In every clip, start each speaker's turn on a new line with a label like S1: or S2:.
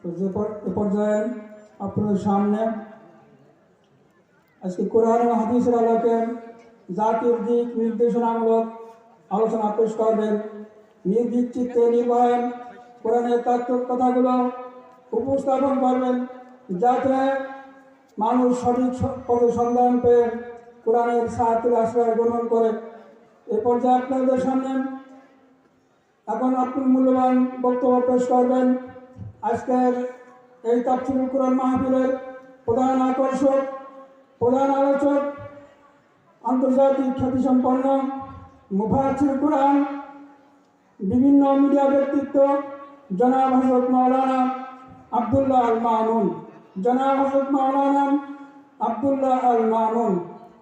S1: তো যে পর্যায়ে আপনাদের সামনে আজকে কোরআন ও হাদিসের আলোকে জাতির দিক নির্দেশনামূলক আলোচনা পেশ করবেন। নির্ভীক চিত্তে নির্ভয়ে কোরআনের তাত্ত্বিক কথাগুলো উপস্থাপন করবেন, যাতে মানুষ সঠিক পথের সন্ধান পেয়ে কোরআনের সাহায্যের আশ্রয় গ্রহণ করে। এ পর্যায়ে আপনাদের সামনে এখন আপনি মূল্যবান বক্তব্য পেশ করবেন আজকের এই তাফসীরুল কোরআন মাহফিলের প্রধান আকর্ষক, প্রধান আলোচক, আন্তর্জাতিক খ্যাতিসম্পন্ন মুফাসসির কোরআন, বিভিন্ন মিডিয়া ব্যক্তিত্ব জনাব হযরত মাওলানা আব্দুল্লাহ আল মামুন। জনাব হযরত মাওলানা আব্দুল্লাহ আল মামুন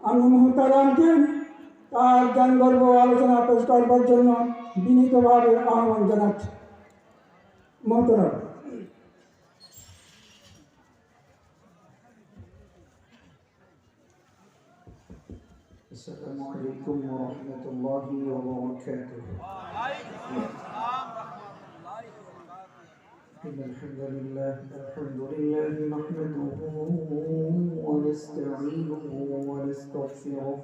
S1: আমি মুহতারামকে তার জ্ঞানগর্ভ আলোচনা পেশ করবার জন্য বিনীতভাবে আহ্বান জানাচ্ছি। মোহতারাম।
S2: السلام عليكم ورحمة الله وبركاته. إن الحمد لله نحمده ونستعينه ونستغفره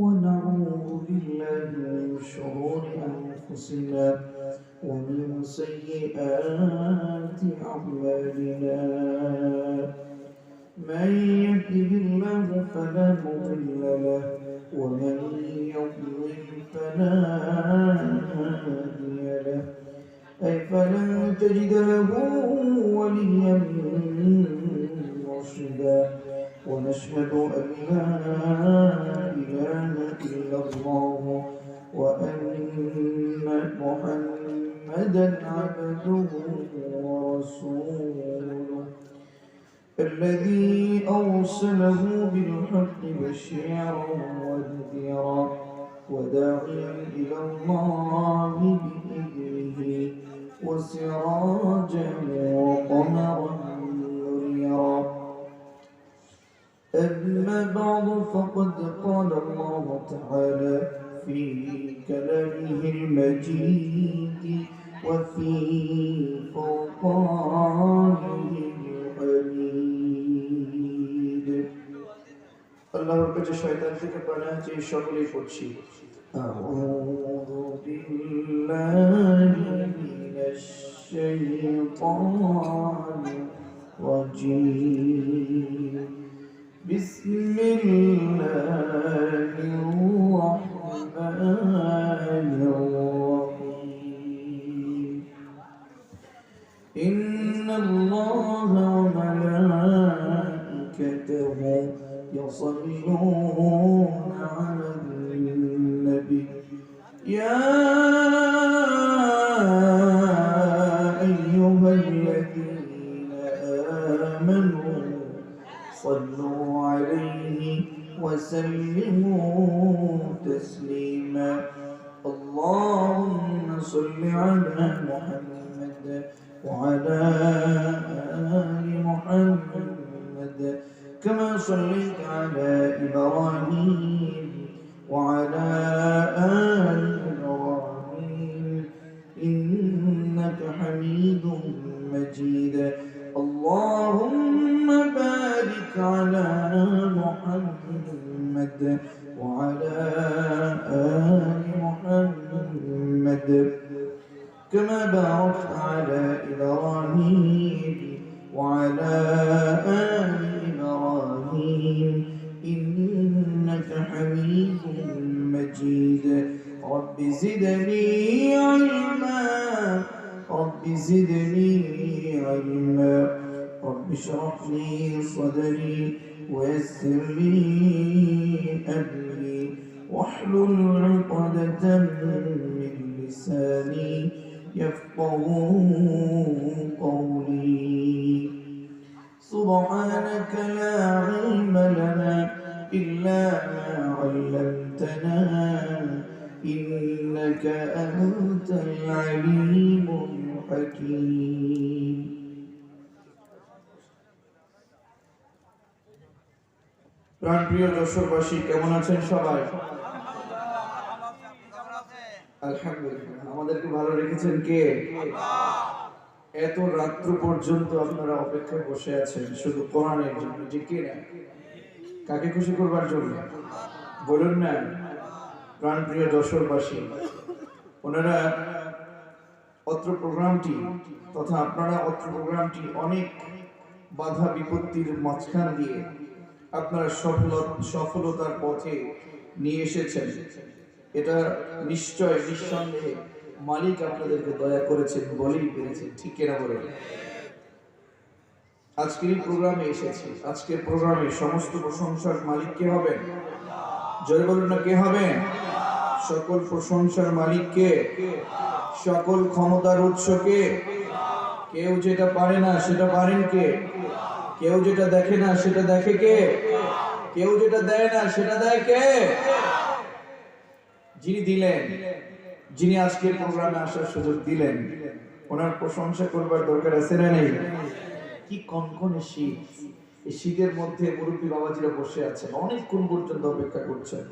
S2: ونعوذ بالله من شرور أنفسنا ومن سيئات أعمالنا. من يهده الله فلا مضل له ومن يضلل فلا هادي له، أي فلن تجد له وليا مرشدا. ونشهد أن لا إله إلا الله وأن محمدا عبده ورسوله الذي أرسله بالحق بشيرا ونذيرا وداعيا إلى الله بإذنه وسراجا وقمرا منيرا. أما بعد فقد قال الله تعالى في كلامه المجيد وفي فرقانه الحميد. আল্লাহর কাছে শয়তান থেকে পানাহ চেয়ে সকলেই পড়ছি। আউযু বিল্লাহি মিনাশ শাইতানির রাজীম। বিসমিল্লাহির রাহমানির রাহিম। ইন্নাল্লাহা ওয়া মালাইকাতাহু يصلون على النبي يا أيها الذين آمنوا صلوا عليه وسلموا تسليما. اللهم صل على محمد وعلى آل محمد كما صليت على إبراهيم وعلى آل إبراهيم إنك حميد مجيد. اللهم بارك على محمد وعلى آل محمد كما باركت على إبراهيم وعلى آل إبراهيم إنك حميد مجيد. رب زدني علما رب زدني علما. رب اشرح لي صدري ويسر لي أمري واحلل عقدة من لساني يفقهوا قولي. سبحانك لا علم لنا إلا ما علمتنا إنك أنت العليم الحكيم. প্রাণপ্রিয় দর্শকবাসী, কেমন আছেন সবাই? আলহামদুলিল্লাহ। আমাদেরকে ভালো রেখেছেন কে? আল্লাহ। এত রাত্র পর্যন্ত আপনারা অপেক্ষায় বসে আছেন শুধু কোরআনের জন্য, যে কে না কাকে খুশি করবার জন্য? বলুন না, প্রাণপ্রিয় যশোরবাসী, ওনারা অত্র প্রোগ্রামটি তথা আপনারা অত্র প্রোগ্রামটি অনেক বাধা বিপত্তির মাঝখান দিয়ে আপনারা সফলতার পথে নিয়ে এসেছেন। এটা নিশ্চয় নিঃসন্দেহে মালিক আপনাদেরকে দয়া করেছেন বলেই পেরেছেন, ঠিক কিনা বলেন? আজকের এই প্রোগ্রামে এসেছি, আজকের প্রোগ্রামে সমস্ত প্রশংসার মালিক কে হবেন? জয় বলুন না, কে হবেন? সকল প্রশংসার মালিক কে? সকল ক্ষমতার উৎস কে? কেউ যেটা পারে না সেটা পারেন কে? কেউ যেটা দেখে না সেটা দেখে কে? কেউ যেটা দেয় না সেটা দেয় কে? যিনি দিলেন, যিনি আজকের প্রোগ্রামে আসার সুযোগ দিলেন, ওনার প্রশংসা করবার দরকার আছে না নেই? কি কনকনে শীত! এই শীতের মধ্যে মুরব্বী বাবাজিরা বসে আছেন, অনেকক্ষণ পর্যন্ত অপেক্ষা করছেন,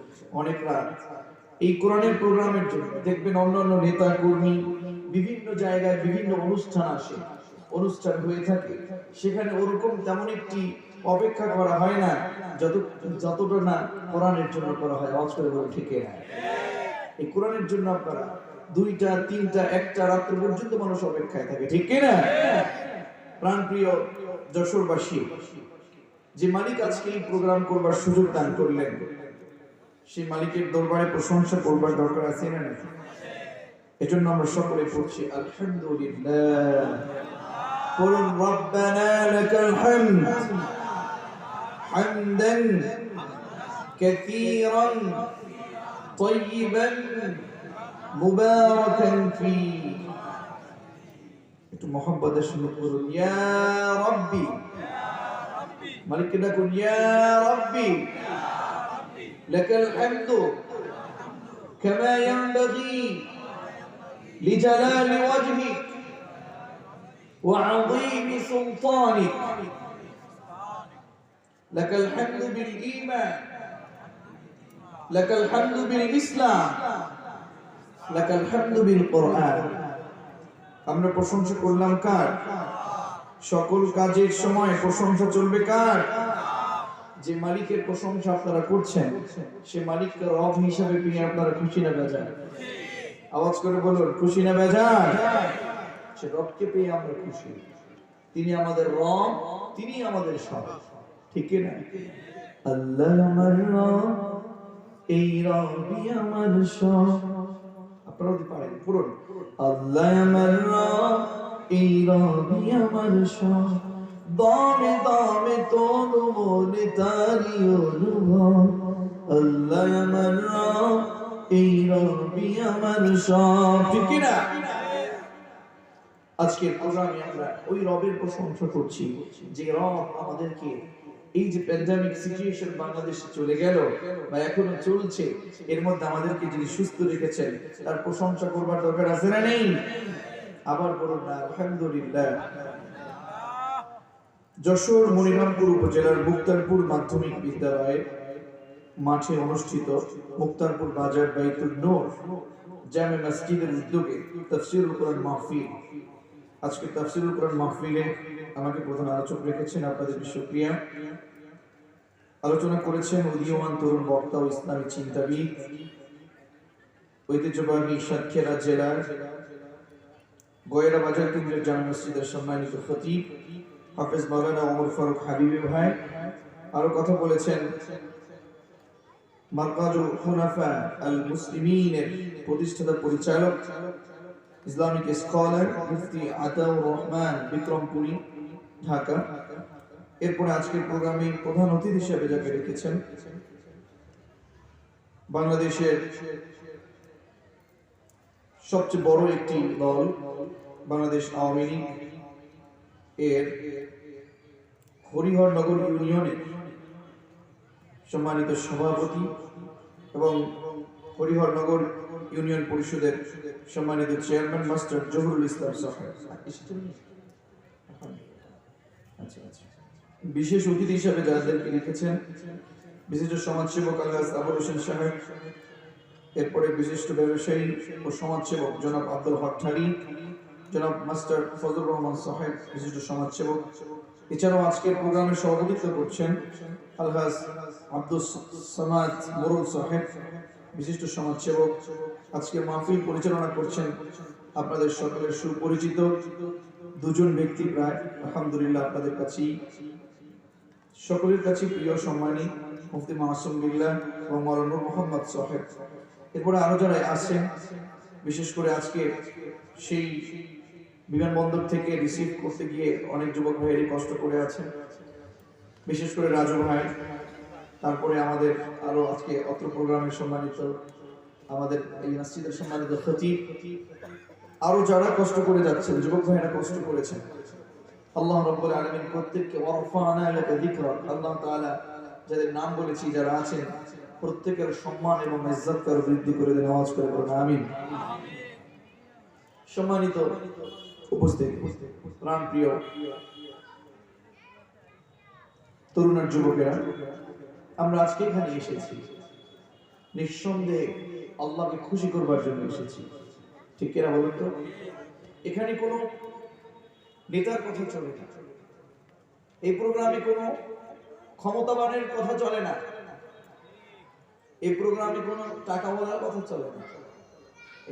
S2: অনেক রাত এই কোরআনের প্রোগ্রামের জন্য। দেখবেন অন্যান্য নেতা কর্মী বিভিন্ন জায়গায় বিভিন্ন অনুষ্ঠান আসে, অনুষ্ঠান হয়ে থাকে, সেখানে ওরকম তেমন একটি অপেক্ষা করা হয় না যতটা না কোরআনের জন্য করা হয়। আওয়াজ করে বলে ঠিক না? এই কোরআনের জন্য আপনারা 2টা 3টা 1টা রাত্র পর্যন্ত মানুষ অপেক্ষায় থাকে, ঠিক কিনা? প্রাণপ্রিয় যশোরবাসী, যে মালিক আজকে এই প্রোগ্রাম করবার সুযোগ দান করলেন, সেই মালিকের দরবারে প্রশংসা করবার দরকার আছে না? এজন্য আমরা সকলে পড়ছি আলহামদুলিল্লাহ। বলুন রব্বানা লাকাল হামদ হামদান কাসীরান طيبا مباركا فيه। একটু মহব্বতের সঙ্গে বলুন ইয়া রাব্বি। মালিককে ডাকুন ইয়া রাব্বি লাকাল হামদু কামা ইয়ানবাগি লিজালালি ওয়াজহিক ওয়া আযীমি সুলতানিক। লাকাল হামদু বিল ঈমান, লাকাল হামদু বিল ইসলাম, লাকাল হামদু বিল কোরআন। আমরা প্রশংসা করলাম কার? সকল কাজের সময় প্রশংসা চলবে কার? যে মালিকের প্রশংসা আপনারা করছেন, সে মালিককে রব হিসাবে পেয়ে আপনারা খুশি না বেজার? আওয়াজ করে বলুন, খুশি না বেজার? সে রবকে পেয়ে আমরা খুশি। তিনি আমাদের রব, তিনি আমাদের সব, ঠিক না? আল্লাহ আমার রব, এই রবই আমার সব। আপনারা যদি পারেন পড়ুন, আল্লাহ আমার রব, এই রবই আমার সব। দমে দমে তনু মনে তারি অনুভব। আল্লাহ আমার রব, এই রবই আমার সব, ঠিক না? আজকের প্রোগ্রামে আমরা ওই রবের প্রশংসা করছি, যে রব আমাদেরকে এই যে প্যান্ডেমিক সিচুয়েশন বাংলাদেশে চলে গেল বা এখনো চলছে, এর মধ্যে আমাদেরকে যিনি সুস্থ রেখেছেন তার প্রশংসা করবার দরকার আছে না নেই? আবার বলুন না আলহামদুলিল্লাহ। যশোর মনিরামপুর উপজেলার মুক্তারপুর মাধ্যমিক বিদ্যালয়ের মাঠে অনুষ্ঠিত মুক্তারপুর বাজার বাইতুল নূর জামে মসজিদের উদ্যোগে তাফসীরুল কোরআন মাহফিল। আজকে তাফসীরুল কোরআন মাহফিলে আমাকে প্রধান আলোচক রেখেছেন, আপনাদের শুকরিয়া। আলোচনা করেছেন উদীয়মান তরুণ বক্তা ও ইসলামী চিন্তাবিদ, ঐতিহ্যবাহী সাতক্ষীরা জেলার গয়েরা বাজার কেন্দ্রের জামে মসজিদের সম্মানিত খতিব হাফেজ মাওলানা ওমর ফারুক হাবিবি ভাই। আরো কথা বলেছেন মারকাজুল খুনাফা আল মুসলিমিনের প্রতিষ্ঠাতা পরিচালক, ইসলামিক স্কলার মুফতি আতাউর রহমান বিক্রমপুরী, ঢাকা। এরপরে আজকের প্রোগ্রামে প্রধান অতিথি হিসেবে যাকে রেখেছেন বাংলাদেশের সবচেয়ে বড় একটি দল বাংলাদেশ আওয়ামী লীগ এর হরিহরনগর ইউনিয়নের সম্মানিত সভাপতি এবং হরিহরনগর ইউনিয়ন পরিষদের সম্মানিত চেয়ারম্যান মাস্টার জহুরুল ইসলাম সাহেব। বিশেষ অতিথি হিসেবে যাদেরকে রেখেছেন বিশিষ্ট সমাজসেবক আলহাজ আবুল হোসেন সাহেব, এরপরে বিশিষ্ট ব্যবসায়ী ও সমাজসেবক জনাব আব্দুল হক ঠারি, জনাব মাস্টার ফজলুর রহমান সাহেব, বিশিষ্ট সমাজসেবক। এছাড়াও আজকের প্রোগ্রামে সভাপতিত্ব করছেন আলহাজ আব্দুল সামাদ মোরল সাহেব, বিশিষ্ট সমাজসেবক। আজকের মাহফিল পরিচালনা করছেন আপনাদের সকলের সুপরিচিত দুজন ব্যক্তি, প্রায় আলহামদুলিল্লাহ আপনাদের কাছেই সকলের কাছে প্রিয় সম্মানী মুফতি মাসুম বিল্লাহ এবং মাওলানা মোহাম্মদ সাহেব। এরপরে আরো যারা আছেন, বিশেষ করে আজকে সেই বিমানবন্দর থেকে রিসিভ করতে গিয়ে অনেক যুবক ভাইয়েরই কষ্ট করে আছেন, বিশেষ করে রাজু ভাই। তারপরে আমাদের আরো আজকে অত্র প্রোগ্রামের সম্মানিত আমাদের এই মসজিদের সম্মানিত খতিব, আরো যারা কষ্ট করে যাচ্ছেন, যুবক ভাইয়েরা কষ্ট করেছেন, আল্লাহ রাব্বুল আলামিন প্রত্যেককে ওয়ারফানা লাকা যিকরাক, আল্লাহ তাআলা যাদের নাম বলেছি যারা আছেন প্রত্যেকের সম্মান এবং ইজ্জতকে বৃদ্ধি করে দেন। আওয়াজ করে বলুন আমিন। সম্মানিত উপস্থিতি, প্রাণপ্রিয় তরুণ আর যুবকেরা, আমরা আজকে এখানে এসেছি নিঃসন্দেহে আল্লাহকে খুশি করবার জন্য এসেছি, ঠিক কিনা বলুন তো? এখানে কোনো নেতার কথা চলে না, এই প্রোগ্রামে কোনো ক্ষমতাবানের কথা চলে না, এই প্রোগ্রামে কোনো টাকাওয়ালার কথা চলে না।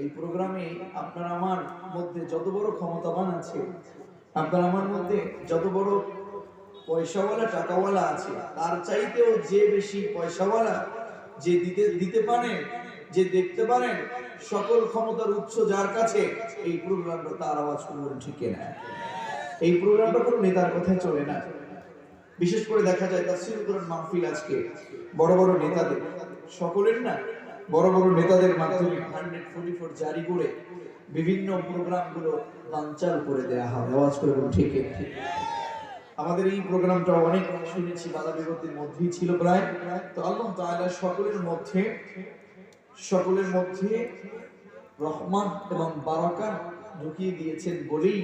S2: এই প্রোগ্রামে আপনার আমার মধ্যে যত বড় ক্ষমতাবান আছে, আপনার আমার মধ্যে যত বড় পয়সাওয়ালা টাকাওয়ালা আছে, তার চাইতেও যে বেশি পয়সাওয়ালা, যে দিতে পারেন, যে দেখতে পারেন, সকল ক্ষমতার উৎস যার কাছে, এই প্রোগ্রামটা তার। আওয়াজ করবেন ঠিক না? এই প্রোগ্রামটা কোনো নেতার কথাই চলে না। বিশেষ করে দেখা যায় তাফসীর কোরআন মাহফিল আজকে বড় বড় নেতাদের, সকলের না, বড় বড় নেতাদের মাধ্যমে 144 জারি করে বিভিন্ন প্রোগ্রামগুলো বানচাল করে দেয়া হয়। আওয়াজ করে বলুন ঠিক না? আমাদের এই প্রোগ্রামটা অনেক শুনেছি, বাধা বিপত্তির মধ্যেই ছিল প্রায়। তো আল্লাহ তাআলা সকলের মধ্যে রহমান এবং বারাকাত ঢুকিয়ে দিয়েছেন বলেই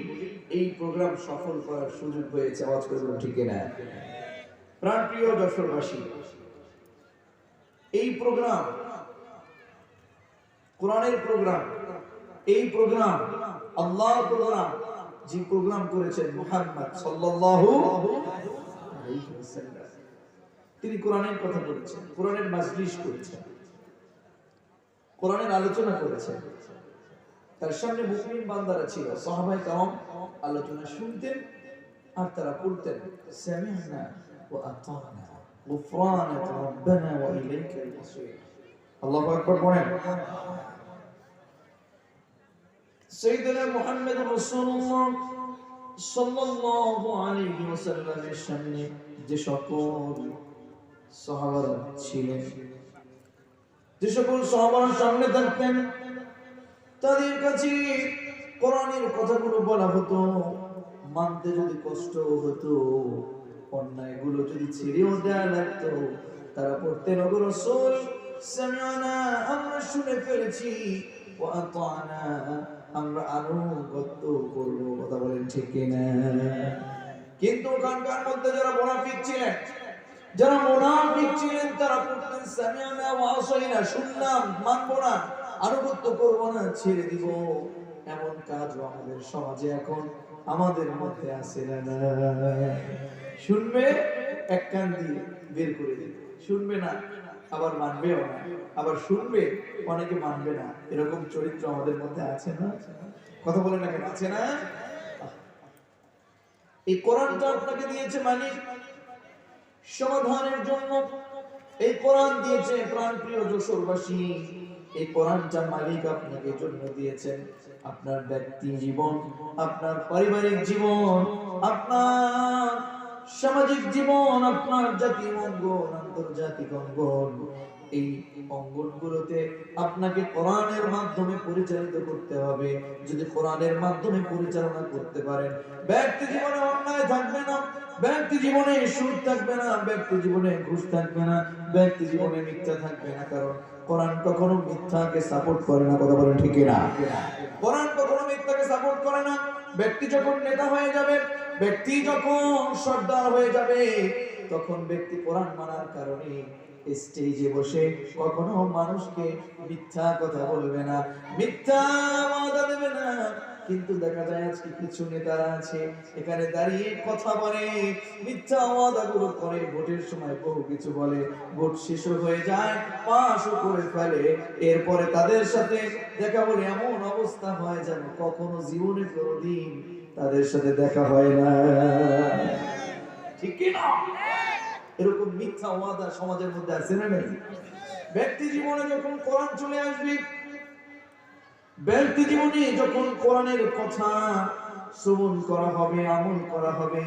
S2: এই প্রোগ্রাম সফল করার সুযোগ হয়েছে। আওয়াজ করে বলুন ঠিক না? প্রাণপ্রিয় যশোরবাসী, এই প্রোগ্রাম কোরআনের প্রোগ্রাম, এই প্রোগ্রাম আল্লাহর প্রোগ্রাম, যে প্রোগ্রাম করেছেন মুহাম্মদ সাল্লাল্লাহু আলাইহি ওয়াসাল্লাম। তিনি কোরআনের কথা বলেছেন, কোরআনের মাজলিস করেছেন, কোরআনের আলোচনা করেছেন। তার সামনে মুসলিম বান্দারা ছিল, সাহাবায়ে কেরাম আলোচনা শুনতেন আর তারা বলতেন সামি'না ওয়া আতা'না গুফরানাকা রাব্বানা ওয়া ইলাইকাল মাসির। আল্লাহু আকবার পড়েন। সাইয়েদনা মুহাম্মদ রাসূলুল্লাহ সাল্লাল্লাহু আলাইহি ওয়াসাল্লামের সামনে যে সকল সাহাবারা ছিলেন, যে সকল সাহাবারা সামনে থাকতেন, তাদের কাছে কোরআনের কথাগুলো বলা হতো, মানতে যদি কষ্ট হতো, অন্যায়গুলো যদি ছেড়েও দেয়া লাগতো, তারা পড়তেন ওগো রাসূল সামি'না, আমরা শুনে ফেলেছি, ওয়া আতা'না, আমরা আনুগত্য করব। কথা বলেন ঠিক কিনা? কিন্তু ওখানকার মধ্যে যারা মুনাফিক ছিলেন, তারা পড়তেন সামি'না ওয়া আসাইনা, শুনলাম, মানবো না, আনুগত্য করবো না, ছেড়ে দিব। এমন কাজ আমাদের সমাজে এখন আমাদের মধ্যে আছে না? শুনবে এক কান দিয়ে বের করে দিবে, শুনবে না আবার মানবেও না, আবার শুনবে অনেকে মানবে না। এরকম চরিত্র আমাদের মধ্যে আছে না? কথা বলে না কেন? আছে না? এই কোরআনটা আপনাকে দিয়েছে মানে সমাধানের জন্য। এই কোরআন দিয়েছে প্রাণপ্রিয় যশোরবাসী, এই কোরআনটা মালিক আপনাকে জন্য দিয়েছেন আপনার ব্যক্তি জীবন, আপনার পারিবারিক জীবন, আপনার সামাজিক জীবন, আপনার জাতীয় অঙ্গন, আন্তর্জাতিক অঙ্গন, এই অঙ্গনগুলোতে আপনাকে কোরআনের মাধ্যমে পরিচালিত করতে হবে। যদি কোরআনের মাধ্যমে পরিচালনা করতে পারেন, ব্যক্তি জীবনে অন্যায় থাকবে না, ব্যক্তি জীবনে সুদ থাকবে না, ব্যক্তি জীবনে ঘুষ থাকবে না, ব্যক্তি জীবনে মিথ্যা থাকবে না। কারণ কোরআন কখনো মিথ্যাকে সাপোর্ট করে না। কথা বলেন ঠিক না? কোরআন কখনো মিথ্যাকে সাপোর্ট করে না। ব্যক্তি যখন নেতা হয়ে যাবে, ব্যক্তি যখন সর্দার হয়ে যাবে, তখন ব্যক্তি কোরআন মানার কারণে স্টেজে বসে কখনো মানুষকে মিথ্যা কথা বলবে না, মিথ্যা ওয়াদা দেবে না, কিন্তু দেখা যায় আজকে কিছু নেতারা আছে এখানে দাঁড়িয়ে কথা বলে, মিথ্যা ওয়াদাগুলো করে, ভোটের সময় বহু কিছু বলে, ভোট শেষ হয়ে যায়, পাশও করে ফেলে, এরপরে তাদের সাথে দেখা বলে এমন অবস্থা হয় যেন কখনো জীবনে কোনোদিন তাদের সাথে দেখা হয় না। ঠিক কি না? এরকম মিথ্যা ওয়াদা সমাজের মধ্যে আছে না নেই? ব্যক্তি জীবনে যখন কোরআন চলে আসবে, ব্যক্তি জীবনে যখন কোরআনের কথা শ্রবণ করা হবে, আমল করা হবে,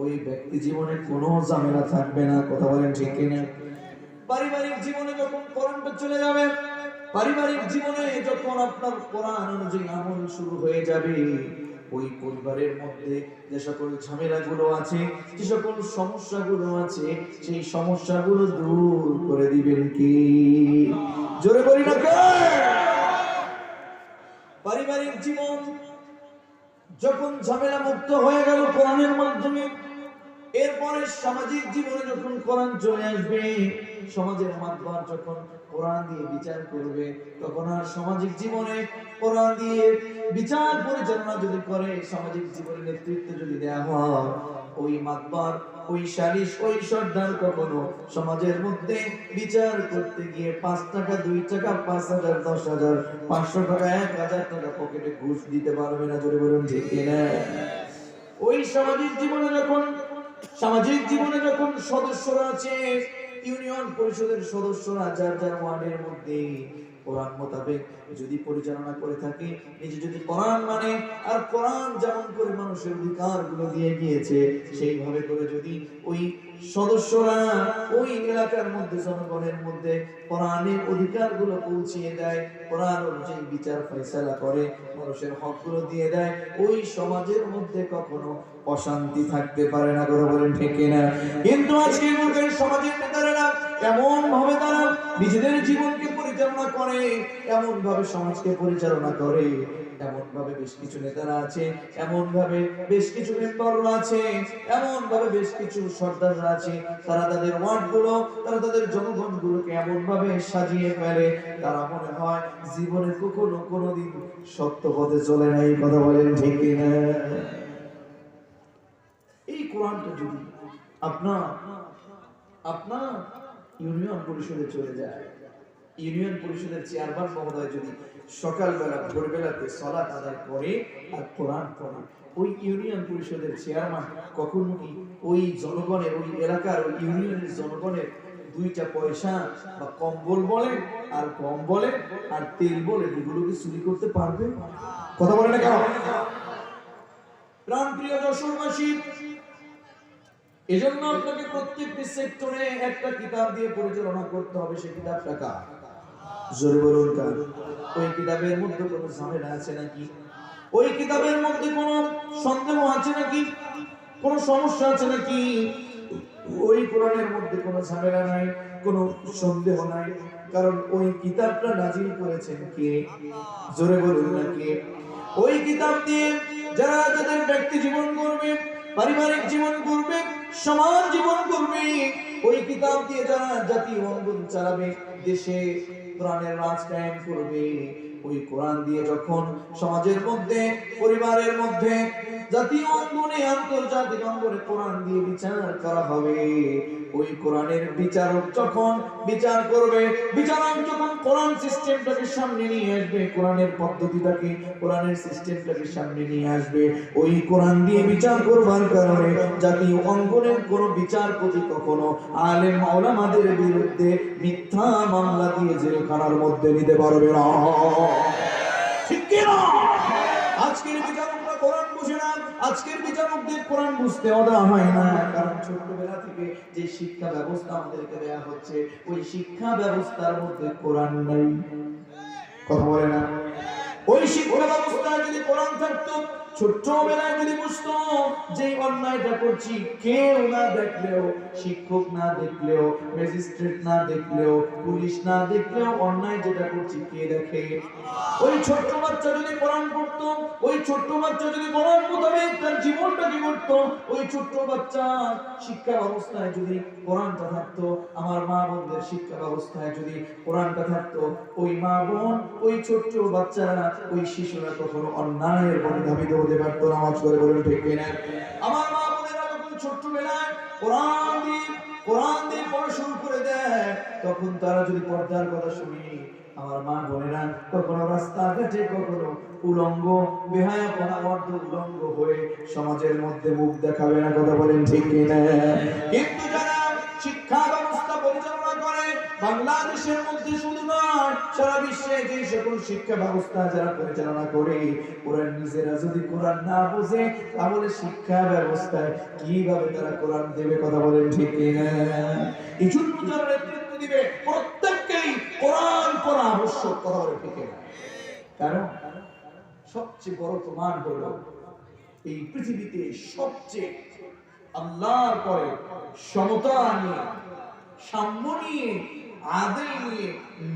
S2: ওই ব্যক্তি জীবনে কোনো ঝামেলা থাকবে না। কথা বলেন ঠিক কিনা? পারিবারিক জীবনে যখন কোরআনটা চলে যাবে, পারিবারিক জীবনে যখন আপনার কোরআন অনুযায়ী আমল শুরু হয়ে যাবে, ওই পরিবারের মধ্যে যে সকল ঝামেলাগুলো আছে, যে সকল সমস্যাগুলো আছে, সেই সমস্যাগুলো দূর করে দিবেন কি? জোরে বলি না কে? পারিবারিক জীবন যখন ঝামেলা মুক্ত হয়ে গেল কোরআনের মাধ্যমে, এরপরে সামাজিক জীবনে যখন কোরআন চলে আসবে, সমাজের মাধ্যমে যখন কোরআন দিয়ে বিচার করবে, তখন আর সামাজিক জীবনে কোরআন দিয়ে বিচার পরিচালনা যদি করে, সামাজিক জীবনে নেতৃত্ব যদি দেওয়া হয়, ওই মাতবার, ওই সালিশ, ওই সর্দার কখনো সমাজের মধ্যে বিচার করতে গিয়ে 5 টাকা, 2 টাকা, 5,000, 10,000, 500 টাকা, 1,000 টাকা পকেটে ঘুষ দিতে পারবে না। জোরে বলুন ঠিক কিনা? ওই সামাজিক জীবনে যখন সদস্যরা আছে, ইউনিয়ন পরিষদের সদস্যরা যার যার ওয়ার্ডের মধ্যে কোরআন মোতাবেক যদি পরিচালনা করে থাকে, নিজে যদি কোরআন মানে, আর কোরআন যেমন করে মানুষের অধিকারগুলো দিয়ে গিয়েছে সেইভাবে করে যদি ওই সদস্যরা ওই এলাকার মধ্যে, জনগণের মধ্যে কোরআনের অধিকারগুলো পৌঁছিয়ে দেয়, কোরআন অনুযায়ী বিচার ফয়সালা করে, মানুষের হকগুলো দিয়ে দেয়, ওই সমাজের মধ্যে কখনো অশান্তি থাকতে পারে না। করে বলেন ঠিক কিনা? কিন্তু আজকে যুগের সমাজের নেতারা এমন ভাবে তারা নিজেদের জীবনকে পরিচালনা করে, এমন ভাবে সমাজকে পরিচালনা করে, এমন ভাবে বেশ কিছু নেতারা আছে, এমন ভাবে বেশ কিছু মেম্বাররা আছে, এমন ভাবে বেশ কিছু সর্দাররা আছে, তারা তাদের ওয়ার্ডগুলো, তারা তাদের জনগণগুলোকে এমন ভাবে সাজিয়ে ফেলে, তারা মনে হয় জীবনে কখনো কোনোদিন সত্য পথে চলে নাই। কথা বলেন ঠিক কিনা? এই কোরআনটা যদি আপনার ইউনিয়ন পরিষদে চলে যায়, ইউনিয়ন পরিষদের চেয়ারম্যান মহোদয় যদি সকালবেলা ভোরবেলাতে সালাত আদায় করে আর কোরআন পড়ে, ওই ইউনিয়ন পরিষদের চেয়ারম্যান কখনো কি ওই জনগণের, ওই এলাকার, ওই ইউনিয়নের জনগণের 2টা পয়সা বা কম্বল বলে আর গম বলে আর তেল বলে এগুলোকে চুরি করতে পারবে? কথা বলে না কেন? প্রাণপ্রিয় যশোরবাসী, এজন্য আপনাকে প্রত্যেকটি সেক্টরে একটা কিতাব দিয়ে পরিচালনা করতে হবে। সেই কিতাবটা কার? জোরে বলুন কার? ওই কিতাবের মধ্যে কোনো ঝামেলা আছে নাকি? ওই কিতাবের মধ্যে কোনো সন্দেহ আছে নাকি? কোনো সমস্যা আছে নাকি? ওই কোরআনের মধ্যে কোনো ঝামেলা নাই, কোনো সন্দেহ নাই, কারণ ওই কিতাবটা নাজিল করেছেন কে? জোরে বলুন না কে? ওই কিতাব দিয়ে যারা যাদের ব্যক্তি জীবন করবে, পারিবারিক জীবন করবে, সমাজ জীবন করবে, ওই কিতাব দিয়ে যারা জাতীয় অঙ্গন চালাবে, দেশে কোরআনের রাজ কায়েম করবে, ওই কোরআন দিয়ে যখন সমাজের মধ্যে, পরিবারের মধ্যে, জাতীয় অঙ্গনে, আন্তর্জাতিক অঙ্গনে কোরআন দিয়ে বিচার করা হবে, ওই কোরআনের বিচারক যখন বিচার করবে, বিচারক যখন কোরআন সিস্টেমটাকে সামনে নিয়ে আসবে, কোরআনের পদ্ধতিটাকে, কোরআনের সিস্টেমটাকে সামনে নিয়ে আসবে, ওই কোরআন দিয়ে বিচার করবার কারণে জাতীয় অঙ্গনের কোন বিচারপতি কখনো আলেম ওলামাদের বিরুদ্ধে মিথ্যা মামলা দিয়ে জেলখানার মধ্যে নিতে পারবে না। ঠিক কি না? আজকের বিচারকরা কোরআন বুঝে না, আজকের বিচারকদের কোরআন বুঝতে দেওয়া হয় না, কারণ ছোটবেলা থেকে যে শিক্ষা ব্যবস্থা আমাদেরকে দেওয়া হচ্ছে, ওই শিক্ষা ব্যবস্থার মধ্যে কোরআন নাই। কথা বলে না? ওই শিক্ষা ব্যবস্থায় যদি কোরআন থাকতো, ছোট্টবেলায় যদি বুঝতো যে অন্যায়টা করছি, কেউ না দেখলেও, শিক্ষক না দেখলেও, ম্যাজিস্ট্রেট না দেখলেও, পুলিশ না দেখলেও, অন্যায় যেটা করছি কে দেখে? ওই ছোট্ট বাচ্চা যদি কোরআন পড়তো, ওই ছোট্ট বাচ্চা যদি কোরআন মোতাবেক তার জীবনটাকে করতো, ওই ছোট্ট বাচ্চা শিক্ষা ব্যবস্থায় যদি কোরআনটা থাকতো, আমার মা বোনদের শিক্ষা ব্যবস্থায় যদি কোরআনটা থাকতো, ওই মা বোন, ওই ছোট্ট বাচ্চারা, ওই শিশুরা কখনো অন্যায়ের পথে ধাবিত হতে পারতো না। আওয়াজ করে বলুন ঠিক কিনা? আমার মা বোনেরা যখন ছোট্টবেলায় কোরআন দিয়ে পড়া শুরু করে দেয়, তখন তারা যদি পর্দার কথা শুনি, আমার মা বোনেরা কখনো রাস্তাঘাটে, কখনো উলঙ্গ, বেহায়াপনা, অর্ধ উলঙ্গ হয়ে সমাজের মধ্যে মুখ দেখাবে না। কথা বলেন ঠিক কিনা? কিন্তু যারা শিক্ষা ব্যবস্থা পরিচালনা করে, বাংলাদেশের মধ্যে শুধু নয়, সারা বিশ্বে যে সকল শিক্ষা ব্যবস্থা যারা পরিচালনা করে, ওরা নিজেরা যদি কোরআন না বোঝে, তাহলে শিক্ষা ব্যবস্থায় কিভাবে তারা কোরআন দেবে? কথা বলেন ঠিক কিনা? এই জন্য যারা নেতৃত্ব দিবে, প্রত্যেককেই কোরআন পড়া আবশ্যক। কথা বলেন ঠিক কিনা? কারণ সবচেয়ে বড় প্রমাণ হলো এই পৃথিবীতে সবচেয়ে আল্লাহর পরে সমতা নিয়ে, সাম্য নিয়ে, আদেল নিয়ে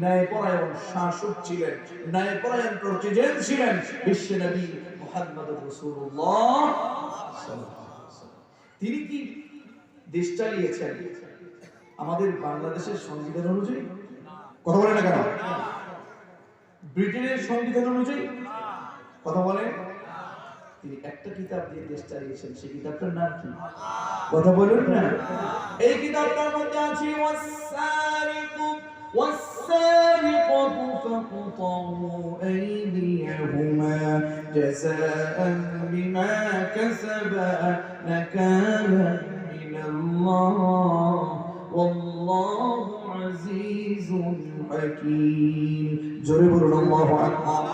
S2: ন্যায়পরায়ণ শাসক ছিলেন, ন্যায়পরায়ণ প্রেসিডেন্ট ছিলেন বিশ্ব নবী মুহাম্মদ রাসূলুল্লাহ সাল্লাল্লাহু আলাইহি ওয়াসাল্লাম। তিনি কি দেশ চালিয়েছেন আমাদের বাংলাদেশের সংবিধান অনুযায়ী? কথা বলে না কেন? ব্রিটেনের সংবিধান অনুযায়ী? কথা বলে? তিনি একটা কিতাব দিয়ে দেশ চালিয়েছেন, সেই কিতাবটার নাম কি? কথা বলুন না। এই কিতাবটার মধ্যে আছে ওয়াস-সারিকু ফাকতাউ আইদিয়াহুমা জাযাআন বিমা কাসাবা নাকালান মিনাল্লাহ ওয়াল্লাহু আজিজুন হাকীম। জোরে বলুন আল্লাহু আকবার।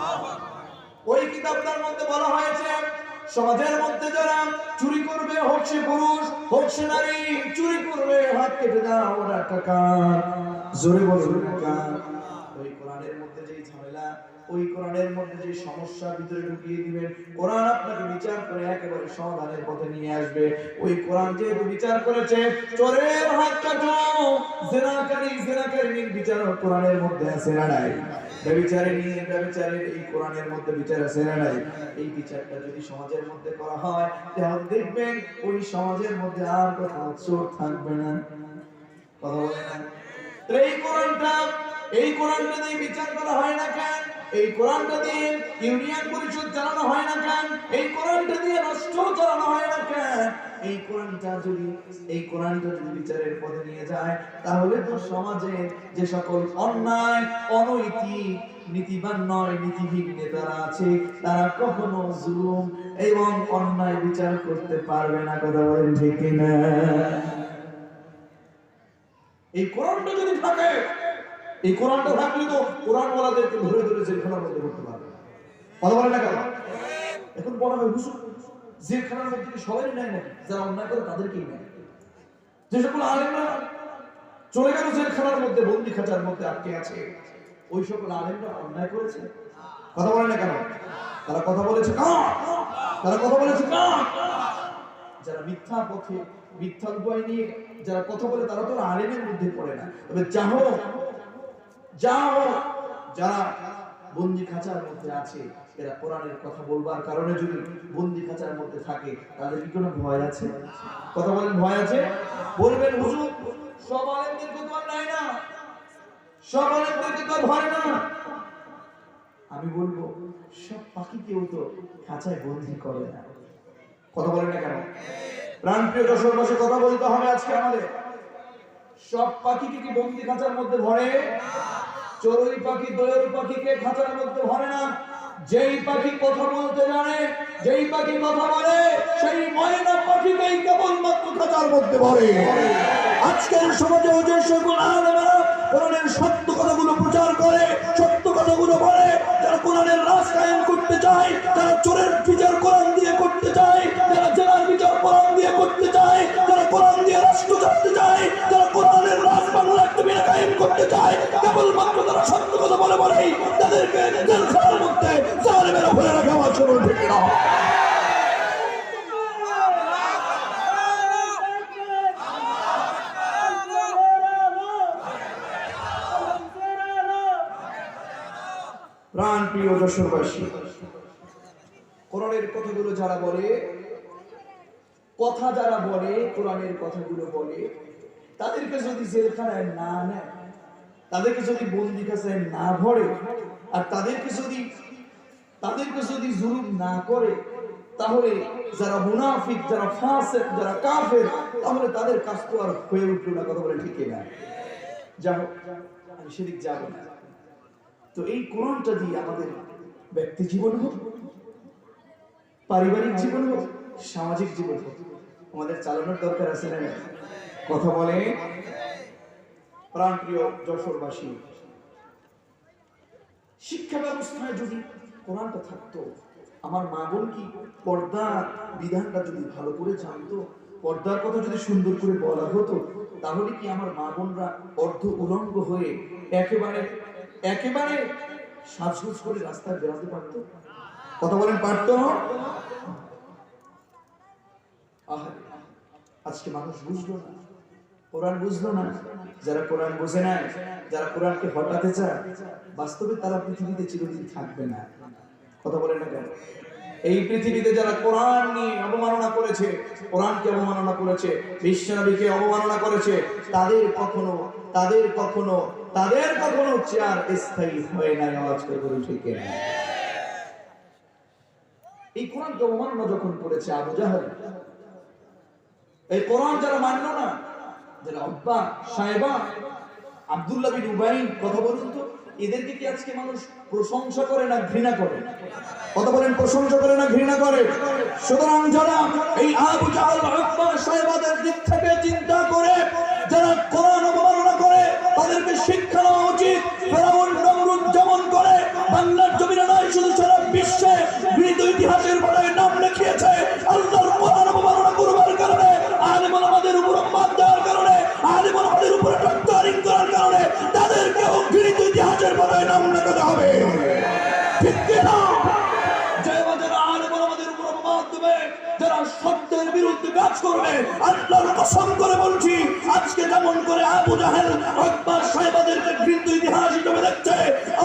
S2: ওই কিতাবটার মধ্যে বলা হয়েছে, সমাজের মধ্যে যারা চুরি করবে, হোক সে পুরুষ হোক সে নারী, চুরি করবে, হাত কেটে দাও, ওটা টাকা। জোরে বলুন টাকা। ওই কোরআনের মধ্যে যে ঝামেলা, ওই কোরআনের মধ্যে যে সমস্যা ভিতরে ঢুকিয়ে দিবেন, কোরআন আপনাকে বিচার করে একেবারে সমাধানের পথে নিয়ে আসবে। ওই কোরআন যেহেতু বিচার করেছে চোরের হাত কাটো, জিনাকারীর বিচার কোরআনের মধ্যে আছে না নাই? ব্যভিচারের এই কোরআনের মধ্যে বিচার আছে না নাই? এই বিচারটা যদি সমাজের মধ্যে করা হয়, তাহলে দেখবেন ওই সমাজের মধ্যে আর কখনো চোর থাকবে না। কথা বলে না? এই কোরআনটা দিয়ে বিচার করা হয় না কেন? এই কোরআনটা দিয়ে ইউনিয়ন পরিষদ চালানো হয় না কেন? এই কোরআনটা দিয়ে রাষ্ট্র চালানো হয় না কেন? এই কোরআনটা যদি বিচারের পথে নিয়ে যায়, তাহলে তো সমাজে যে সকল অন্যায়, অনৈতিক, নীতিবান নয়, নীতিহীন নেতারা আছে, তারা কখনো জুলুম এবং অন্যায় বিচার করতে পারবে না। কথা বলেন ঠিক কিনা? এই কোরআনটা যদি থাকে, এই কোরআনটা থাকলে তো কোরআনওয়ালাদেরকে ধরে ধরে জেলখানার মধ্যে করতে পারবে। কথা বলে না কেন? এখন বলা হয় হুজুর, জেলখানার মধ্যে কি সবাই নেয় নাকি? যারা অন্যায় করে তাদেরকেই নেয়। যে সকল আলেমরা চলে গেল জেলখানার মধ্যে, বন্দি খাঁচার মধ্যে আটকে আছে, ওই সকল আলেমরা অন্যায় করেছে? কথা বলে না কেন? তারা কথা বলেছে কার? যারা মিথ্যা পথে, মিথ্যা উপায় নিয়ে যারা কথা বলে, তারা তো আলেমের মধ্যে পড়ে না। তবে যাও যারা বন্দি খাঁচার মধ্যে আছে, এরা কোরআনের কথা বলবার কারণে যদি বন্দি খাঁচার মধ্যে থাকে, তাদের কি কোনো ভয় আছে? কথা বলেন, ভয় আছে? বলবেন হুজুর, সব আলেমদেরকে তো নাই না, সব আলেমদেরকে তো ভয় না। আমি বলবো, সব পাখিকেও তো খাঁচায় বন্দি করে না। কথা বলেন না কেন? প্রাণপ্রিয় দর্শক, বসে কথা বলতে হবে আজকে আমাদের। সব পাখিকে কি বন্দি খাঁচার মধ্যে ভরে? চড়ুই পাখি, দোয়েল পাখিকে খাঁচার মধ্যে ভরে না। যেই পাখি কথা বলতে জানে, যেই পাখি কথা বলে, সেই ময়না পাখিকেই কেবলমাত্র খাঁচার মধ্যে ভরে। আজকের সমাজে যে সকল আলেমেরা কোরআনের সত্য কথাগুলো প্রচার করে, সত্য কথাগুলো বলে, যারা কোরআনের রাজ কায়েম করতে চায়, যারা চোরের বিচার কোরআন দিয়ে করতে চায়, যারা জেলার বিচার কোরআন দিয়ে করতে চায়, যারা কোরআন দিয়ে রাষ্ট্র চালাতে চায়, যারা কোরআনের রাজ বাংলা জমিনে কায়েম করতে চায়, কেবলমাত্র তারা সত্য কথা বলেই তাদেরকে জেলখানার মধ্যে জালেমেরা ভরে রাখা আমার শুনুন ঠিক না। প্রিয় যশোরবাসী, কোরআনের কথাগুলো যারা বলে, কোরআনের কথাগুলো বলে, তাদেরকে যদি জেলখানায় না নেয়, তাদেরকে যদি বন্দি কাছায় না ভরে, আর তাদেরকে যদি জুলুম না করে, তাহলে যারা মুনাফিক, যারা ফাসিক, যারা কাফের, তাহলে তাদের কাজ তো আর হয়ে উঠলো না। কথা বলে ঠিক না? যাও, আমি সেদিক যাব না। তো এই কোরআনটা দিয়ে আমাদের ব্যক্তি জীবন হোক, পারিবারিক জীবন হোক, সামাজিক জীবন হোক, আমাদের চালানোর দরকার আছে না? কথা বলে প্রাণপ্রিয় যশোরবাসী, শিক্ষা ব্যবস্থায় যদি কোরআনটা থাকতো, আমার মা বোন কি পর্দার বিধানটা যদি ভালো করে জানতো, পর্দার কথা যদি সুন্দর করে বলা হতো, তাহলে কি আমার মা বোনরা অর্ধ উলঙ্গ হয়ে একেবারে সাজগোজ করে রাস্তায় বেরোতে পারতো? কথা বলেন, পারতো? আজকে মানুষ বুঝলো না, কোরআন বুঝলো না। যারা কোরআন বোঝে না, যারা কোরআনকে হটাতে চায়, বাস্তবে তারা পৃথিবীতে চিরদিন থাকবে না। কথা বলেন না কেন? এই পৃথিবীতে যারা কোরআন নিয়ে অবমাননা করেছে, কোরআনকে অবমাননা করেছে, বিশ্বনবীকে অবমাননা করেছে, তাদের কখনো চেয়ার স্থায়ী হয় না। আওয়াজ করে বলুন ঠিক না? এই কোরআনকে অবমাননা যখন করেছে আবু জাহেল, এই কোরআন যারা মানল না, যারা আব্বা সাহেবা আব্দুল্লাহ বিন উবাই, কথা বলুন তো, এদেরকে কি আজকে মানুষ প্রশংসা করে না ঘৃণা করে? কথা বলেন, প্রশংসা করে না ঘৃণা করে? সুতরাং যারা এই আবু জাহেল, আব্বা সাহেবাদের দিক থেকে চিন্তা করে যারা কোরআন অবমাননা করে, তাদেরকে শিক্ষা দেওয়া উচিত। ফেরাউন নমরুদ যেমন করে বাংলার জমিনে নয়, শুধু সারা বিশ্বে গৃহীত ইতিহাসের পাতায় নাম লিখিয়েছে। আল্লাহর কোরআন অবমাননা করবার কারণে, আলেম ওলামাদের উপর অপমান দেওয়ার কারণে, আলেম ওলামাদের উপর টক্করিং করার কারণে তাদেরকেও গৃহীত ইতিহাসের পাতায় নাম লেখাতে হবে। ঠিক কিনা? যারা আলেম ওলামাদের উপর অপমান দেবে, যারা সত্যের বিরুদ্ধে কাজ করবে, আল্লাহর কসম করে বলছি, আজকে যেমন করে আবু জাহেল আকবর সাহেবাদেরকে গৃহীত ইতিহাস হিসেবে দেখছে,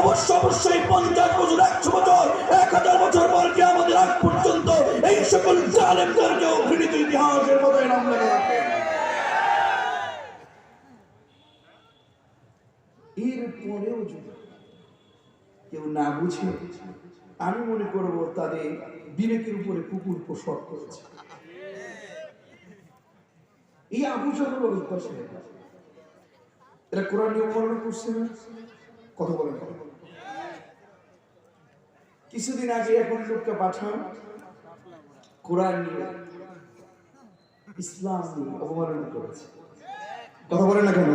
S2: অবশ্যই 50 বছর, 100 বছর, 1000 বছর পর কি আমাদের আগ পর্যন্ত এই সকল জালেমদেরকেও গৃহীত ইতিহাসের মধ্যে নাম লেখা রাখবে। এরপরেও যদি কেউ না বুঝে, আমি মনে করবো তাদের বিবেকের উপরে কুকুর প্রসব করেছে। এই আবু জাহেল এরা কোরআন নিয়ে অবমাননা করছে না? কথা বলেন। কিছুদিন আগে এখন লোককে পাঠান কোরআন নিয়ে, ইসলাম নিয়ে অবমাননা করেছে। কথা বলেন না কেন?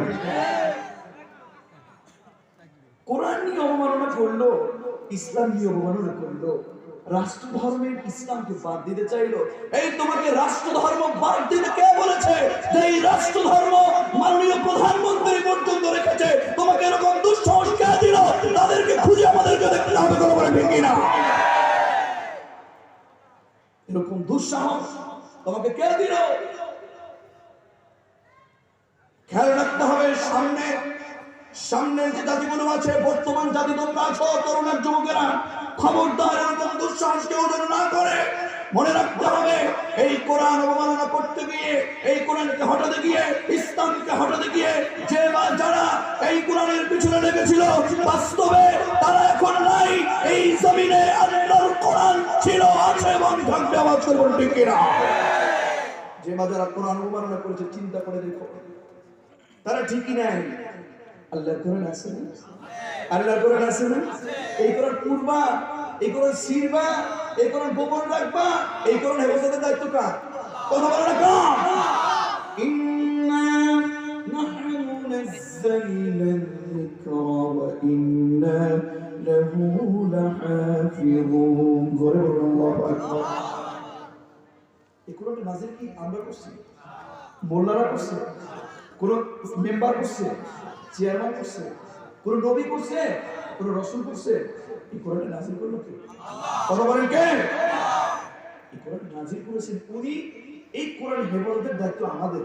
S2: কোরআন নিয়ে অবমাননা করলো, ইসলাম নিয়ে অবমাননা করলো, রাষ্ট্র ধর্মের ইসলামকে বাদ দিতে চাইলো। এই তোমাকে রাষ্ট্র ধর্ম বাদ দিতে কে বলেছে? যে এই রাষ্ট্র ধর্ম মাননীয় প্রধানমন্ত্রী পর্যন্ত রেখেছে। তোমাকে এরকম দুঃসাহস কে দিল? তাদেরকে খুঁজে আমাদেরকে দেখতে হবে। কথা বলে ঠিক না? এরকম দুঃসাহস তোমাকে কে দিল? খেয়াল রাখতে হবে, সামনের যে জাতিগুলো আছে, বর্তমান জাতি তোমরা আছো, তরুণের যুবকেরা, খবরদার এরকম দুঃসাহস কেউ যেন না করে। মনে রাখতে হবে, এই কোরআন অবমাননা করতে গিয়ে, এই কোরআনকে হটাতে গিয়ে, ইসলামকে হটাতে গিয়ে যে বা যারা এই কোরআনের পিছনে লেগেছিল, বাস্তবে তারা এখন নাই। এই জমিনে আল্লাহর কোরআন ছিল, আছে এবং থাকবে। আওয়াজ করুন ঠিক কিনা? যে বা যারা কোরআন অবমাননা করেছে, চিন্তা করে দেখো, তারা ঠিকই নাই। আল্লাহর কোরআন আছে না? আল্লাহর কোরআন আছে না? এই কোরআন পূর্বা, এই কোরআন শিরবা, এই কোরআন গোপন রাখবা, এই কোরআন হেফাজতের দায়িত্ব কার? কথা বলে না কার? ইন্না নাহনু নাযালনা যিকরা ওয়া ইন্না লাহু লাহাফিযুন। জোরে বলুন আল্লাহু আকবার। এই কোরআনটা নাযিল কি আমরা করছি? মোল্লারা করছে? কোন মেম্বার করছে? চেয়ারম্যান করছে? কোন নবী করছে? কোন রাসূল করছে? এই কোরআন নাযিল করলো কে? কথা বলেন কে? এই কোরআন নাযিল করেছেন উনি। এই কোরআন হেফাজতের দায়িত্ব আমাদের।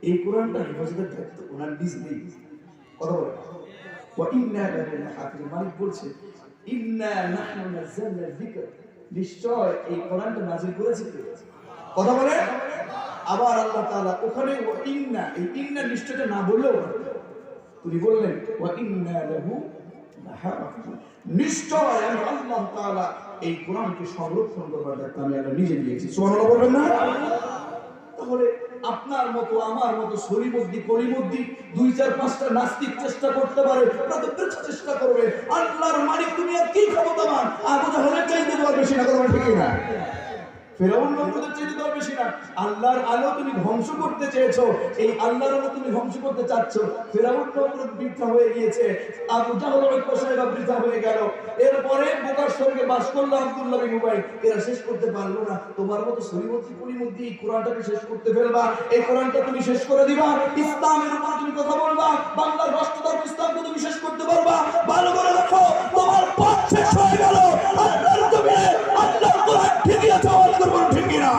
S2: এই কোরআনটা হেফাজতের দায়িত্ব ওনার নিজ নেই। কথা বলেন। ওয়া ইন্না লাহু লাহাফিযুন। মালিক বলছে ইন্না নাহনু নাযালনা যিকর, নিশ্চয় এই কোরআনটা নাযিল করেছি কে? কথা বলে। আবার আল্লাহ তাআলা ওখানে ওয়া ইন্না, এই ইন্না নিশ্চয়টা না বললেও তিনি বললেন ওয়া ইন্না লাহু লাহাফিজুন, নিশ্চয় আমি আল্লাহ তাআলা এই কোরআনকে সংরক্ষণ করবার দায়িত্ব আমি আল্লাহ নিজে নিয়েছি। সুবহানাল্লাহ বলবেন না? তাহলে আপনার মতো আমার মতো শরীবুদ্দি কলিমুদ্দি 2-4-5টা নাস্তিক চেষ্টা করতে পারে, তাদের চেষ্টা করবে। আল্লাহর মালিক তুমি আর কি ক্ষমতাবান? আবু জাহেলের চাইতে তো আর বেশি না, কথা ঠিক না? ফেরাউন নমরুদের চাইতে তো আর বেশি না। আল্লাহর আলো তুমি ধ্বংস করতে চেয়েছো, এই আল্লাহর আলো তুমি ধ্বংস করতে চাচ্ছো। ফেরাউন নমরুদ বৃথা হয়ে গিয়েছে, আবু জাহেল ঐক্য সাহেব বৃথা হয়ে গেল। এরপরে বোকার স্বর্গে বাস করলো আব্দুল্লাহ বিন উবাই, এরা শেষ করতে পারলো না। তোমার মতো শরীয়তি পরিমধ্যে এই কোরআনটাকে শেষ করতে ফেলবা, এই কোরআনটা তুমি শেষ করে দিবা। ইসলামের উপর তুমি কথা বলবা, বাংলার রাষ্ট্রধর্ম ইসলামকে তুমি শেষ করতে পারবা। ভালো করে দেখো, তোমার পথ শেষ হয়ে গেল। আল্লাহর জমিনে আল্লাহর কোরআন ঠিকই আছে, আওয়াজ করবো ঠিক না?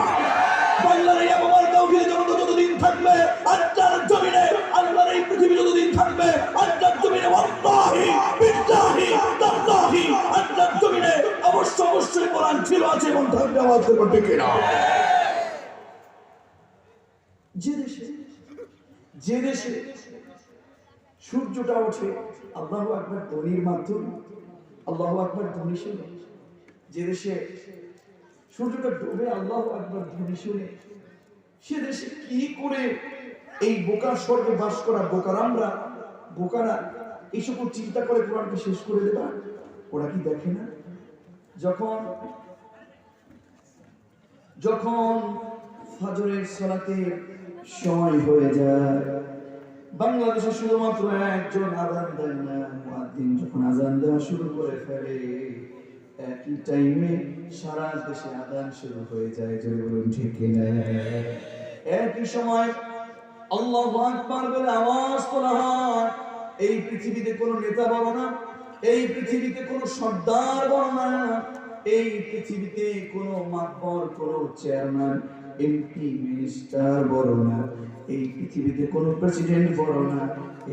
S2: বাংলার এই আবহাওয়ার তৌহিদ জনতা যতদিন থাকবে, আল্লাহর জমিনে আল্লাহর এই পৃথিবী যতদিন থাকবে, আল্লাহর জমিনে ওয়াল্লাহি বিল্লাহি তাল্লাহি আল্লাহর জমিনে অবশ্যই কোরআন ছিল, আছে এবং থাকবে, আওয়াজ করবো ঠিক না? যে দেশে সূর্যটা ওঠে আল্লাহু আকবার ধ্বনির মাধ্যমে, আল্লাহু আকবার ধ্বনি শুনে, যে দেশে সূর্যটা ডুবে আল্লাহু আকবার ধ্বনি শুনে, সে দেশে কি করে এই বোকার স্বর্গে বাস করা বোকারা এই সকল চিন্তা করে কোরআনকে শেষ করে দেবা? ওরা কি দেখে না যখন ফজরের সালাতের সময় হয়ে যায়, বাংলাদেশে শুধুমাত্র একজন আযান দেন না, মুয়াজ্জিন যখন আযান দেওয়া শুরু করে ফেলে, একই টাইমে সারা দেশে আযান শুরু হয়ে যায়। জোরে বলুন ঠিক কিনা? একই সময় আল্লাহু আকবার বলে আওয়াজ তোলা হয়। এই পৃথিবীতে কোনো নেতা বড় না, এই পৃথিবীতে কোনো সর্দার বড় না, এই পৃথিবীতে কোনো মাতবর, কোনো চেয়ারম্যান, এমপি, মিনিস্টার বড় না, এই পৃথিবীতে কোনো প্রেসিডেন্ট বড় না,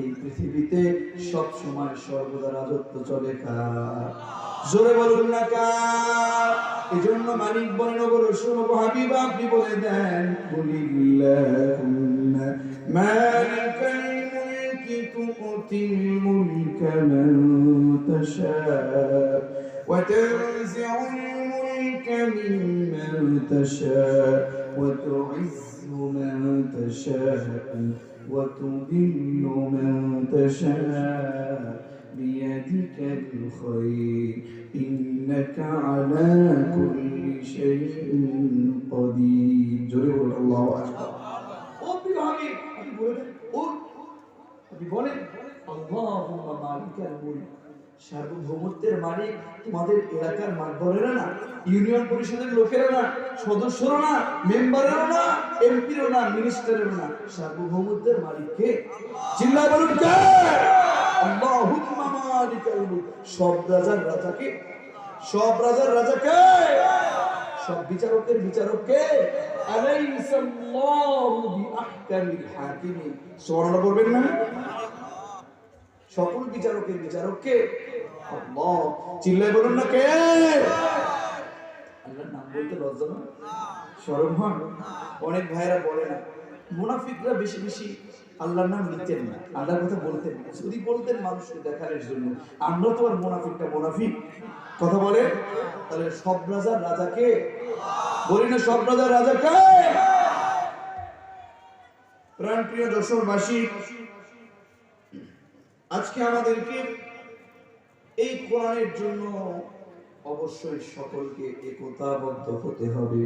S2: এই পৃথিবীতে সব সময় সর্বদা রাজত্ব চলে কার? জোরে বলুন না কার? এজন্য মালিক বলেন, বলো শোনো হাবিব, আপনি বলে দেন কুলিল্লাহুম্মা মালিকাল মুলকি তুতিল মুলকা মান তাশা ওয়া তানজিউল মুলকা মিম্মান তাশা ওয়া তুইজ্জু মান তাশা ওয়া তুযিল্লু মান তাশা بيدك الخير إنك على كل شيء قدير. جل الله أكبر. আপনি বলেন আল্লাহুম্মা মালিকাল মুলক, সার্বভৌমত্বের মালিক তোমাদের এলাকার মাতবরেরা না, ইউনিয়ন পরিষদের লোকেরা না, সদস্যরা না, মেম্বারেরা না, এমপিরও না, মিনিস্টারের না, সার্বভৌমত্বের মালিক কে? চিল্লায় বলুন কে? আল্লাহুম্মা মালিকাল মুলক। সব রাজার রাজা কে? সব রাজার রাজা কে? সব বিচারকের বিচারক কে? আলাইসাল্লাহু বিআহকামিল হাকিমিন। সুবহানাল্লাহ বলবেন না? সকল বিচারকের বিচারক কে? আল্লাহ। চিল্লায় বলুন না কে? আল্লাহর নাম বলতে লজ্জা না? শরম হয়? অনেক ভাইরা বলে না, মুনাফিকরা বেশি বেশি আল্লাহর নাম নিতেন না, আল্লাহর কথা বলতেন না, যদি বলতেন মানুষকে দেখানোর জন্য। আমরা তো আর মুনাফিক কথা বলে। তাহলে সব রাজার রাজা কে? বলি না সব রাজার রাজা কে? প্রাণপ্রিয় যশোরবাসী, আজকে আমাদেরকে এই কোরআনের জন্য অবশ্যই সকলকে একতাবদ্ধ হতে হবে।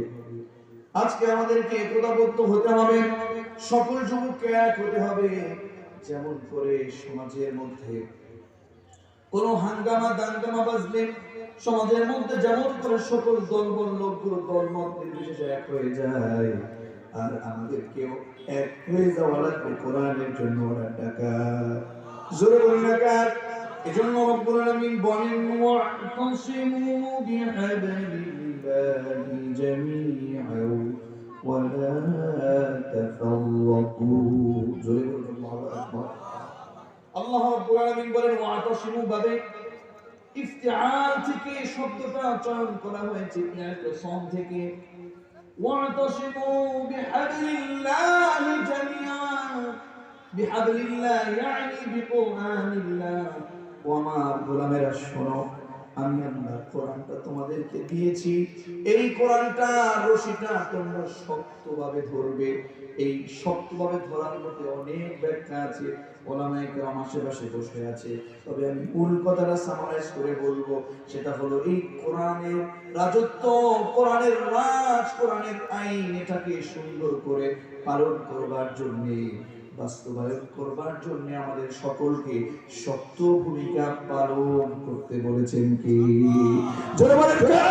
S2: আজকে আমাদেরকে একতাবদ্ধ হতে হবে, সকল যুবককে এক হতে হবে। যেমন করে সমাজের মধ্যে কোনো হাঙ্গামা দাঙ্গামা বাজলে সমাজের মধ্যে যেমন করে সকল দলবল লোকগুলো দলমত নির্বিশেষে এক হয়ে যায়, আর আমাদেরকেও এক হয়ে যাওয়া লাগবে কোরআনের জন্য। ওরা টাকা জোরে বলি না কার? এজন্য রব্বুল আলামিন বলেন ওয়াতাসিমু বিহাবলিল্লাহি জামিআন ওয়া লা তাফাররাকু। জোরে বলুন আল্লাহু আকবার। আল্লাহ রব্বুল আলামিন বলেন ওয়াতাসিমু ভাবে ইফতিআল থেকে শব্দটা চয়ন করা হয়েছে ইআতিসাম থেকে। ওয়াতাসিমু বিহাবলিল্লাহি জামিআন, বিহাবলিল্লাহ ইয়ানি বিকুরআনিল্লাহ। ও আমার গোলামেরা শোনো, আমি আল্লাহ কোরআনটা তোমাদেরকে দিয়েছি, এই কোরআনটা রশিটা তোমরা শক্তভাবে ধরবে। এই শক্তভাবে ধরার মধ্যে অনেক ব্যাখ্যা আছে, ওলামায়ে কেরাম আশেপাশে বসে আছে, তবে আমি মূল কথাটা সামারাইজ করে বলবো, সেটা হলো এই কোরআনের রাজত্ব, কোরআনের রাজ, কোরআনের আইন, এটাকে সুন্দর করে পালন করবার জন্য, বাস্তবায়ন করবার জন্য আমাদের সকলকে শক্ত ভূমিকা পালন করতে বলেছেন কি? জোরে বলেন কে?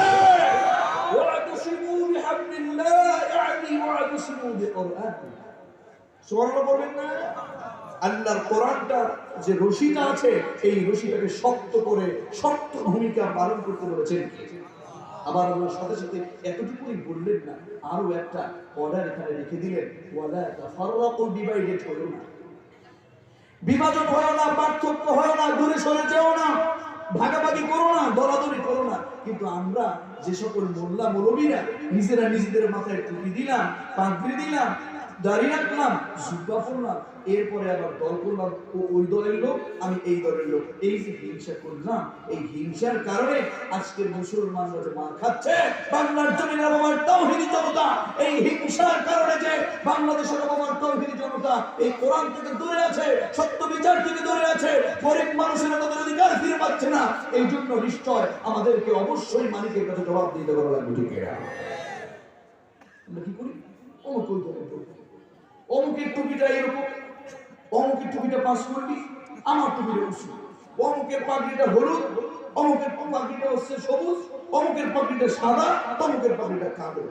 S2: ওয়াতাসিমু বিহাবলিল্লাহ ইয়ানি ওয়াতাসিমু বিকুরআন। সুবহানাল্লাহ বলবেন না? আল্লাহর কোরআনটা যে রশিটা আছে, এই রশিটাকে শক্ত করে শক্ত ভূমিকা পালন করতে বলেছেন কি? আবার আল্লাহর সাথে সাথে এতটুকুই বললেন না, আরো একটা অর্ডার এখানে রেখে দিলেন, ওয়ালা তাফাররাকু, ডিভাইডেড হলো না, বিভাজন হয় না, পার্থক্য হয় না, দূরে সরে যাও না, ভাগাভাগি করো না, দলাদলি করো না। কিন্তু আমরা যে সকল মোল্লা মৌলবীরা নিজেরা নিজেদের মাথায় টুপি দিলাম, পাগড়ি দিলাম, দাড়ি রাখলাম, জুব্বা পরলাম, এরপরে আবার দল করলাম, ও ওই দলের লোক, আমি এই দলের লোক, এই যে হিংসা করলাম, এই হিংসার কারণে আজকের মুসলমানরা যে মার খাচ্ছে, বাংলার জমিনে আমার তাওহীদি জনতা, এই হিংসার কারণে যে বাংলাদেশের আমার তাওহীদি জনতা এই কোরআন থেকে দূরে আছে, সত্য বিচার থেকে দূরে আছে, গরিব মানুষের তাদের অধিকার ফিরে পাচ্ছে না, এই জন্য নিশ্চয় আমাদেরকে অবশ্যই মালিকের কাছে জবাব দিতে করা লাগবে। ঠিক আছে, আমরা কি করি? অমুকের টুপিটা এরকম, অমুকের টুপিটা পাস করবি, আমার টুপিটা উঁচু, অমুকের পাগড়িটা হলুদ, অমুকের পাগড়িটা হচ্ছে সবুজ, অমুকের পাগড়িটা সাদা, অমুকের পাগড়িটা কালো।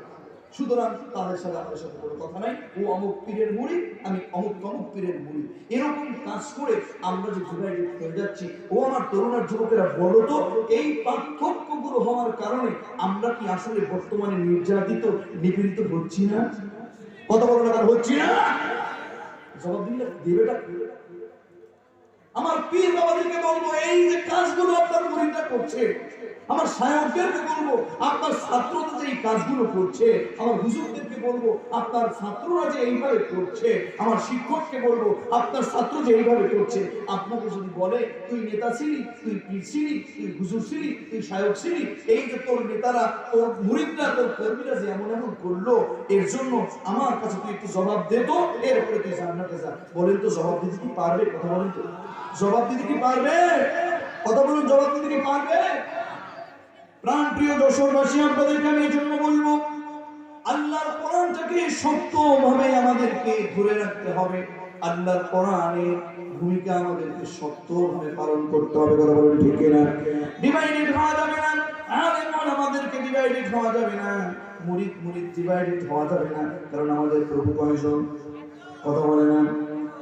S2: সুতরাং তাদের সাথে আমাদের সাথে কোনো কথা নাই, ও অমুক পীরের মুড়ি, আমি অমুক অমুক পীরের মুড়ি, এরকম কাজ করে আমরা যে ঘুরাই হয়ে যাচ্ছি। ও আমার তরুণার যুবকেরা, বলো তো এই পার্থক্যগুলো হওয়ার কারণে আমরা কি আসলে বর্তমানে নির্যাতিত, নিপীড়িত হচ্ছি না? কথা বলো না, হচ্ছি না? জবাব দিলে দেবেটা আমার পীর বাবাদেরকে বলবো, এই যে কাজগুলো আপনার মুরিদরা করছে, আমার শায়খদেরকে বলবো, আপনার ছাত্ররা যে এই কাজগুলো করছে, আমার হুজুরদেরকে বলবো, আপনার ছাত্ররা যে এইভাবে করছে, আমার শিক্ষককে বলবো, আপনার ছাত্র যে এইভাবে করছে, আপনাকে যদি বলে তুই নেতা ছিলি, তুই পীর ছিলি, তুই হুজুর ছিলি, তুই শায়খ ছিলি, এই যে তোর নেতারা, তোর মুরিদরা, তোর কর্মীরা যে এমন এমন করলো, এর জন্য আমার কাছে তুই একটু জবাব দে তো, এরপরে তুই জান্নাতে যা। বলেন তো জবাব দিতে কি পারবে? কথা বলেন তো, জবাব দিতে কি পারবে? কথা বলুন, জবাব দিতে কি পারবে? প্রাণ প্রিয় যশোরবাসী, আপনাদেরকে আমি এই জন্য বলবো, আল্লাহর কোরআনটাকে শক্তভাবে আমাদেরকে ধরে রাখতে হবে, আল্লাহর কোরআনের ভূমিকা আমাদেরকে শক্তভাবে পালন করতে হবে। কথা বলুন ঠিক কিনা? ডিভাইডেড হওয়া যাবে না, আলেম ওলামাদেরকে ডিভাইডেড হওয়া যাবে না, মুরিদ মুরিদ ডিভাইডেড হওয়া যাবে না। কারণ আমাদের প্রভু কয়জন? কথা বলে না।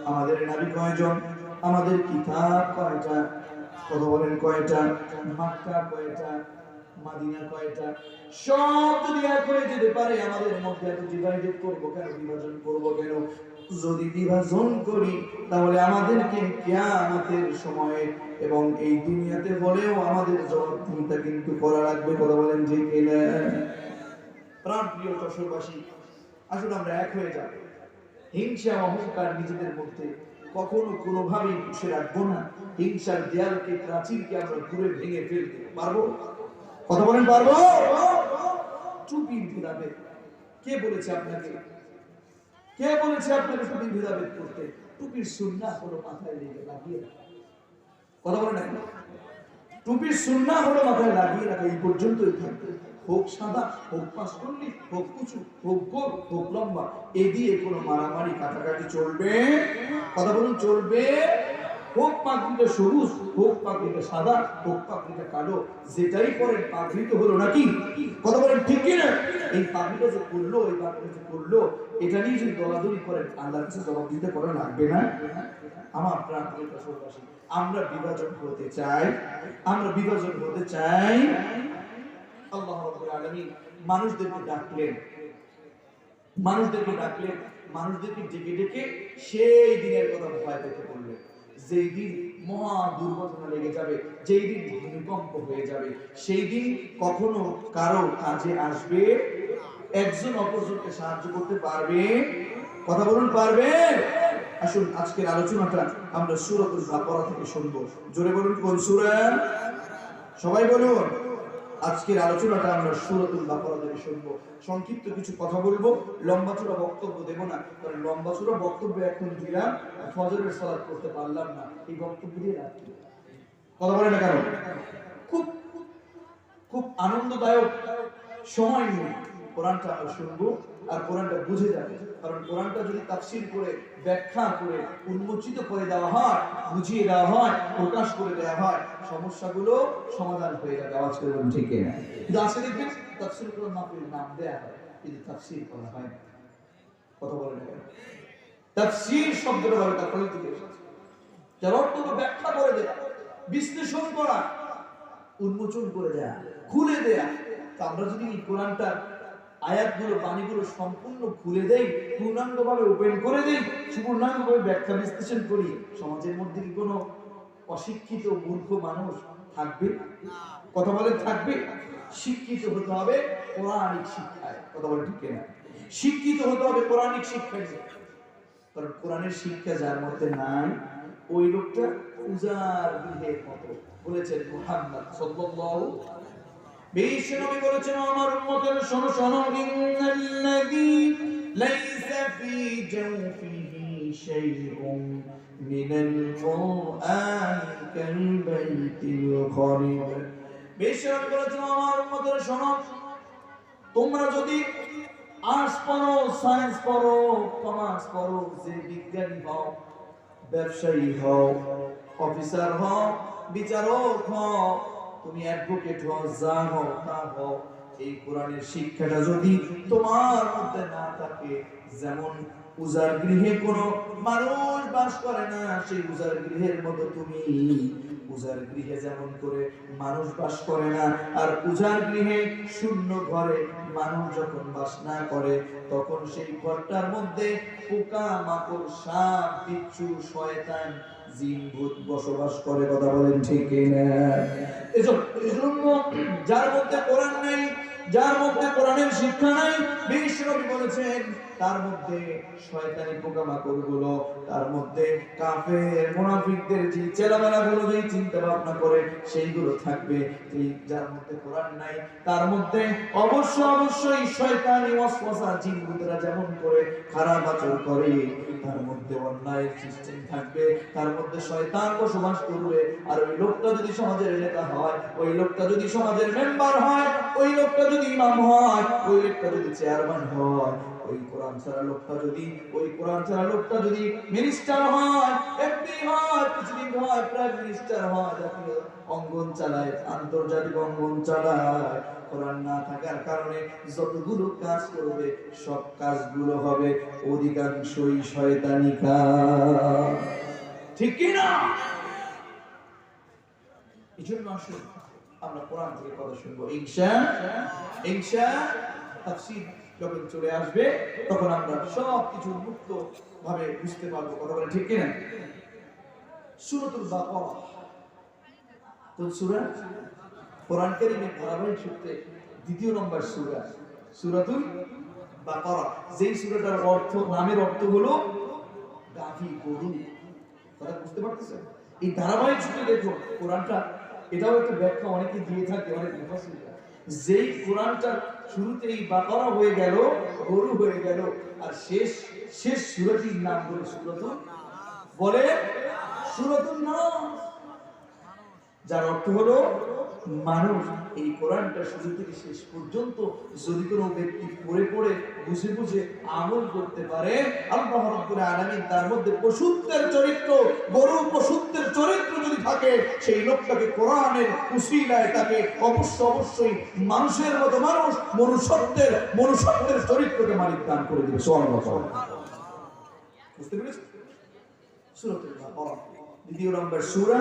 S2: আমাদের নবী কয়জন? আমাদের কিতাব কয়টা? কথা বলেন কয়টা? মক্কা কয়টা? মাদিনা কয়টা? সব যদি এক হয়ে যেতে পারে, আমাদের মধ্যে এত ডিভাইডেড করবো কেন, বিভাজন করবো কেন? যদি বিভাজন করি তাহলে আমাদেরকে কিয়ামতের সময়ে এবং এই দুনিয়াতে বলেও আমাদের জবাবদিহিতা কিন্তু করা লাগবে। কথা বলেন যে কিনা? প্রাণ প্রিয় যশোরবাসী, আসলে আমরা এক হয়ে যাব। হিংসা অহংকার নিজেদের মধ্যে কখনো কোনোভাবেই পুষে রাখবো না। হিংসার দেয়ালকে, প্রাচীরকে আমরা ঘুরে ভেঙে ফেলতে পারবো? কথা বলেন পারবো? টুপির ভেদাভেদ কে বলেছে আপনাকে? কে বলেছে আপনাকে টুপির ভেদাভেদ করতে? টুপির সুন্নাহ হলো মাথায় লাগিয়ে রাখা। কথা বলেন না, টুপির সুন্নাহ হলো মাথায় লাগিয়ে রাখা, এই পর্যন্তই থাকবে। হোক সাদা, হোক পাঁচকল্লি, হোক উঁচু, হোক গোল, হোক লম্বা, এ দিয়ে কোনো মারামারি কাটাকাটি চলবে? কথা বলুন, চলবে? হোক পাগড়িটা সবুজ, হোক পাগড়িটা সাদা, হোক পাগড়িটা কালো, যেটাই করেন পাগড়ি তো হলো নাকি? কথা বলেন ঠিক কিনা? এই পাগড়িটা যে করলো, এই পাগড়িটা যে করলো, এটা নিয়ে যদি দলাদলি করেন, আল্লাহর কাছে জবাব দিতে করা লাগবে না? আমার প্রাণ প্রিয় যশোরবাসী, আমরা বিভাজন হতে চাই, আমরা বিভাজন হতে চাই। আল্লাহ রাব্বুল আলামিন মানুষদেরকে ডাকলেন, মানুষদেরকে ডেকে ডেকে সেই দিনের কথা ভয় পেতে বললেন। যেই দিন মহা দুর্ঘটনা লেগে যাবে, যেই দিন ভূমিকম্প হয়ে যাবে, সেই দিন কখনো কারো কাজে আসবে? একজন অপরজনকে সাহায্য করতে পারবে? কথা বলুন, পারবে? আসুন আজকের আলোচনাটা আমরা সূরাতুল বাকারা থেকে শুনবো। জোরে বলুন, কোন সূরা? সবাই বলুন। আজকের আলোচনাটা আমরা সূরাতুল বাকারা থেকে শুনবো। সংক্ষিপ্ত কিছু কথা বলবো, লম্বা চূড়া বক্তব্য দেব না, কারণ লম্বা চূড়া বক্তব্য এখন দিলাম, ফজরের সালাত করতে পারলাম না, এই বক্তব্য দিয়ে রাখি। কথা বলে না কেন? খুব খুব আনন্দদায়ক সময় নিয়ে কোরআনটা আমরা শুনবো আর কোরআনটা বুঝে যাবে। কারণ কোরআনটা যদি তাফসীর করে, ব্যাখ্যা করে, উন্মোচিত করে দেওয়া হয়, বুঝিয়ে দেওয়া হয়, প্রকাশ করে দেওয়া হয়, সমস্যাগুলো সমাধান হয়ে যাবে। আওয়াজ করে বলুন ঠিক না? কিন্তু আজকে দেখবেন তাফসীর কোরআন মাহফিল নাম দেয়া হয়, কিন্তু তাফসীর করা হয় না। কথা বলে না? তাফসীর শব্দটা ভাবে তার ফলে থেকে এসেছে, যার অর্থ ব্যাখ্যা করে দেয়া, বিশ্লেষণ করা, উন্মোচন করে দেয়া, খুলে দেয়া। তো আমরা যদি এই কোরআনটা আয়াতগুলো, বাণীগুলো সম্পূর্ণ খুলে দেই, পূর্ণাঙ্গভাবে ওপেন করে দেই, পূর্ণাঙ্গভাবে ব্যাখ্যা বিশ্লেষণ করি, সমাজের মধ্যে কি কোনো অশিক্ষিত মূর্খ মানুষ থাকবে? কথা বলে থাকবে? শিক্ষিত হতে হবে কোরআনিক শিক্ষায়। কথা বলে ঠিক না? শিক্ষিত হতে হবে কোরআনিক শিক্ষায়। কারণ কোরআনের শিক্ষা যার মধ্যে নাই, ওই লোকটা উজাড় গৃহের মতো। বলেছেন মুহাম্মদ সাল্লাল্লাহু বিশ্বনবী বলেছেন, আমার উম্মতের শোনো শোনো, ইন্নাল্লাযী লাইসা ফি জাওফিহি শাইউন মিনাল কুরআন কাল বাইতিল খারিব। বিশ্বনবী বলেছেন, আমার উম্মতের শোনো, তোমরা যদি আর্টস পড়ো, সায়েন্স পড়ো, কমার্স পড়ো, যে বিজ্ঞানী হও, ব্যবসায়ী হও, অফিসার হও, বিচারক হও, তুমি অ্যাডভোকেট হও, যা হও তা হও, এই কোরআনের শিক্ষাটা যদি তোমার মধ্যে না থাকে, যেমন উজাড় গৃহে কোনো মানুষ বাস করে না, সেই উজাড় গৃহের মতো তুমি। উজাড় গৃহে যেমন করে মানুষ বাস করে না, আর উজাড় গৃহে শূন্য ঘরে মানুষ যখন বাস না করে, তখন সেই ঘরটার মধ্যে পোকা মাকড়, সাপ, বিচ্ছু, শয়তান, জিন, ভূত বসবাস করে। কথা বলেন ঠিক না? এজন্য যার মধ্যে কোরআন নেই, যার মধ্যে কোরআনের শিক্ষা নাই, বিশ্বনবী বলেছেন তার মধ্যে শয়তানি পোকামাকড় গুলো, তার মধ্যে কাফের মুনাফিকদের যে চেলামেলা গুলো, যে চিন্তা ভাবনা করে, সেইগুলো থাকবে। এই যার মধ্যে কোরআন নাই, তার মধ্যে অবশ্যই শয়তানি ওয়াসওয়াসা, জিন ভূতেরা যেমন করে খারাপ আচরণ করে, তার মধ্যে অন্যায় সিস্টেম থাকবে, তার মধ্যে শয়তান বসবাস করবে। আর ওই লোকটা যদি সমাজের নেতা হয়, ওই লোকটা যদি সমাজের মেম্বার হয়, ওই লোকটা যদি ইমাম হয়, ওই লোকটা যদি চেয়ারম্যান হয়, ওই কোরআন ছাড়া লোকটা যদি মিনিস্টার হয়, এমপি হয়, প্রেসিডেন্ট হয়, প্রাইম মিনিস্টার হয়, জাতীয় অঙ্গন চালায়, আন্তর্জাতিক অঙ্গন চালায়, কোরআন না থাকার কারণে যতগুলো কাজ করবে, সব কাজগুলো হবে অধিকাংশই শয়তানি কাজ। ঠিক কি না? এজন্য আসুন আমরা কোরআন থেকে কথা শুনবো ইনশাআল্লাহ। তাফসীর যখন চলে আসবে, তখন আমরা সব কিছু মুক্ত ভাবে বুঝতে পারবো। কথা বলে ঠিক কি না? সূরাতুল বাকারা কোন সূরা? কোরআন কারীমের ধারাবাহিক সূত্রে দ্বিতীয় নম্বর সূরা, সূরাতুল বাকারা। যেই সূরাটার অর্থ, নামের অর্থ হলো গাভী, গরু। কথা বুঝতে পারতেছেন? এই ধারাবাহিক সূত্রে দেখো কোরআনটা, এটাও একটা ব্যাখ্যা অনেকে দিয়ে থাকে, অনেক মুফাসসিররা। যেই কোরআনটা শুরুতেই বাকারা হয়ে গেল, গরু হয়ে গেল, আর শেষ সূরাটির নাম হলো সূরাতুন নাস, যার অর্থ হলো মানুষ। এই কোরআনটা শুরু থেকে শেষ পর্যন্ত যদি কোনো ব্যক্তি পড়ে বুঝে বুঝে আমল করতে পারে, আল্লাহ রাব্বুল আলামিন তার মধ্যে পশুত্বের চরিত্র, গরু পশুত্বের চরিত্র যদি থাকে, সেই লোকটাকে কোরআনের উসিলায় তাকে অবশ্যই মানুষের মতো মানুষ, মনুষ্যত্বের চরিত্রকে মালিক দান করে দিবে। সুবহানাল্লাহ। বুঝতে পেরেছেন? সূরাতুল বাকারা দ্বিতীয় নম্বর সূরা।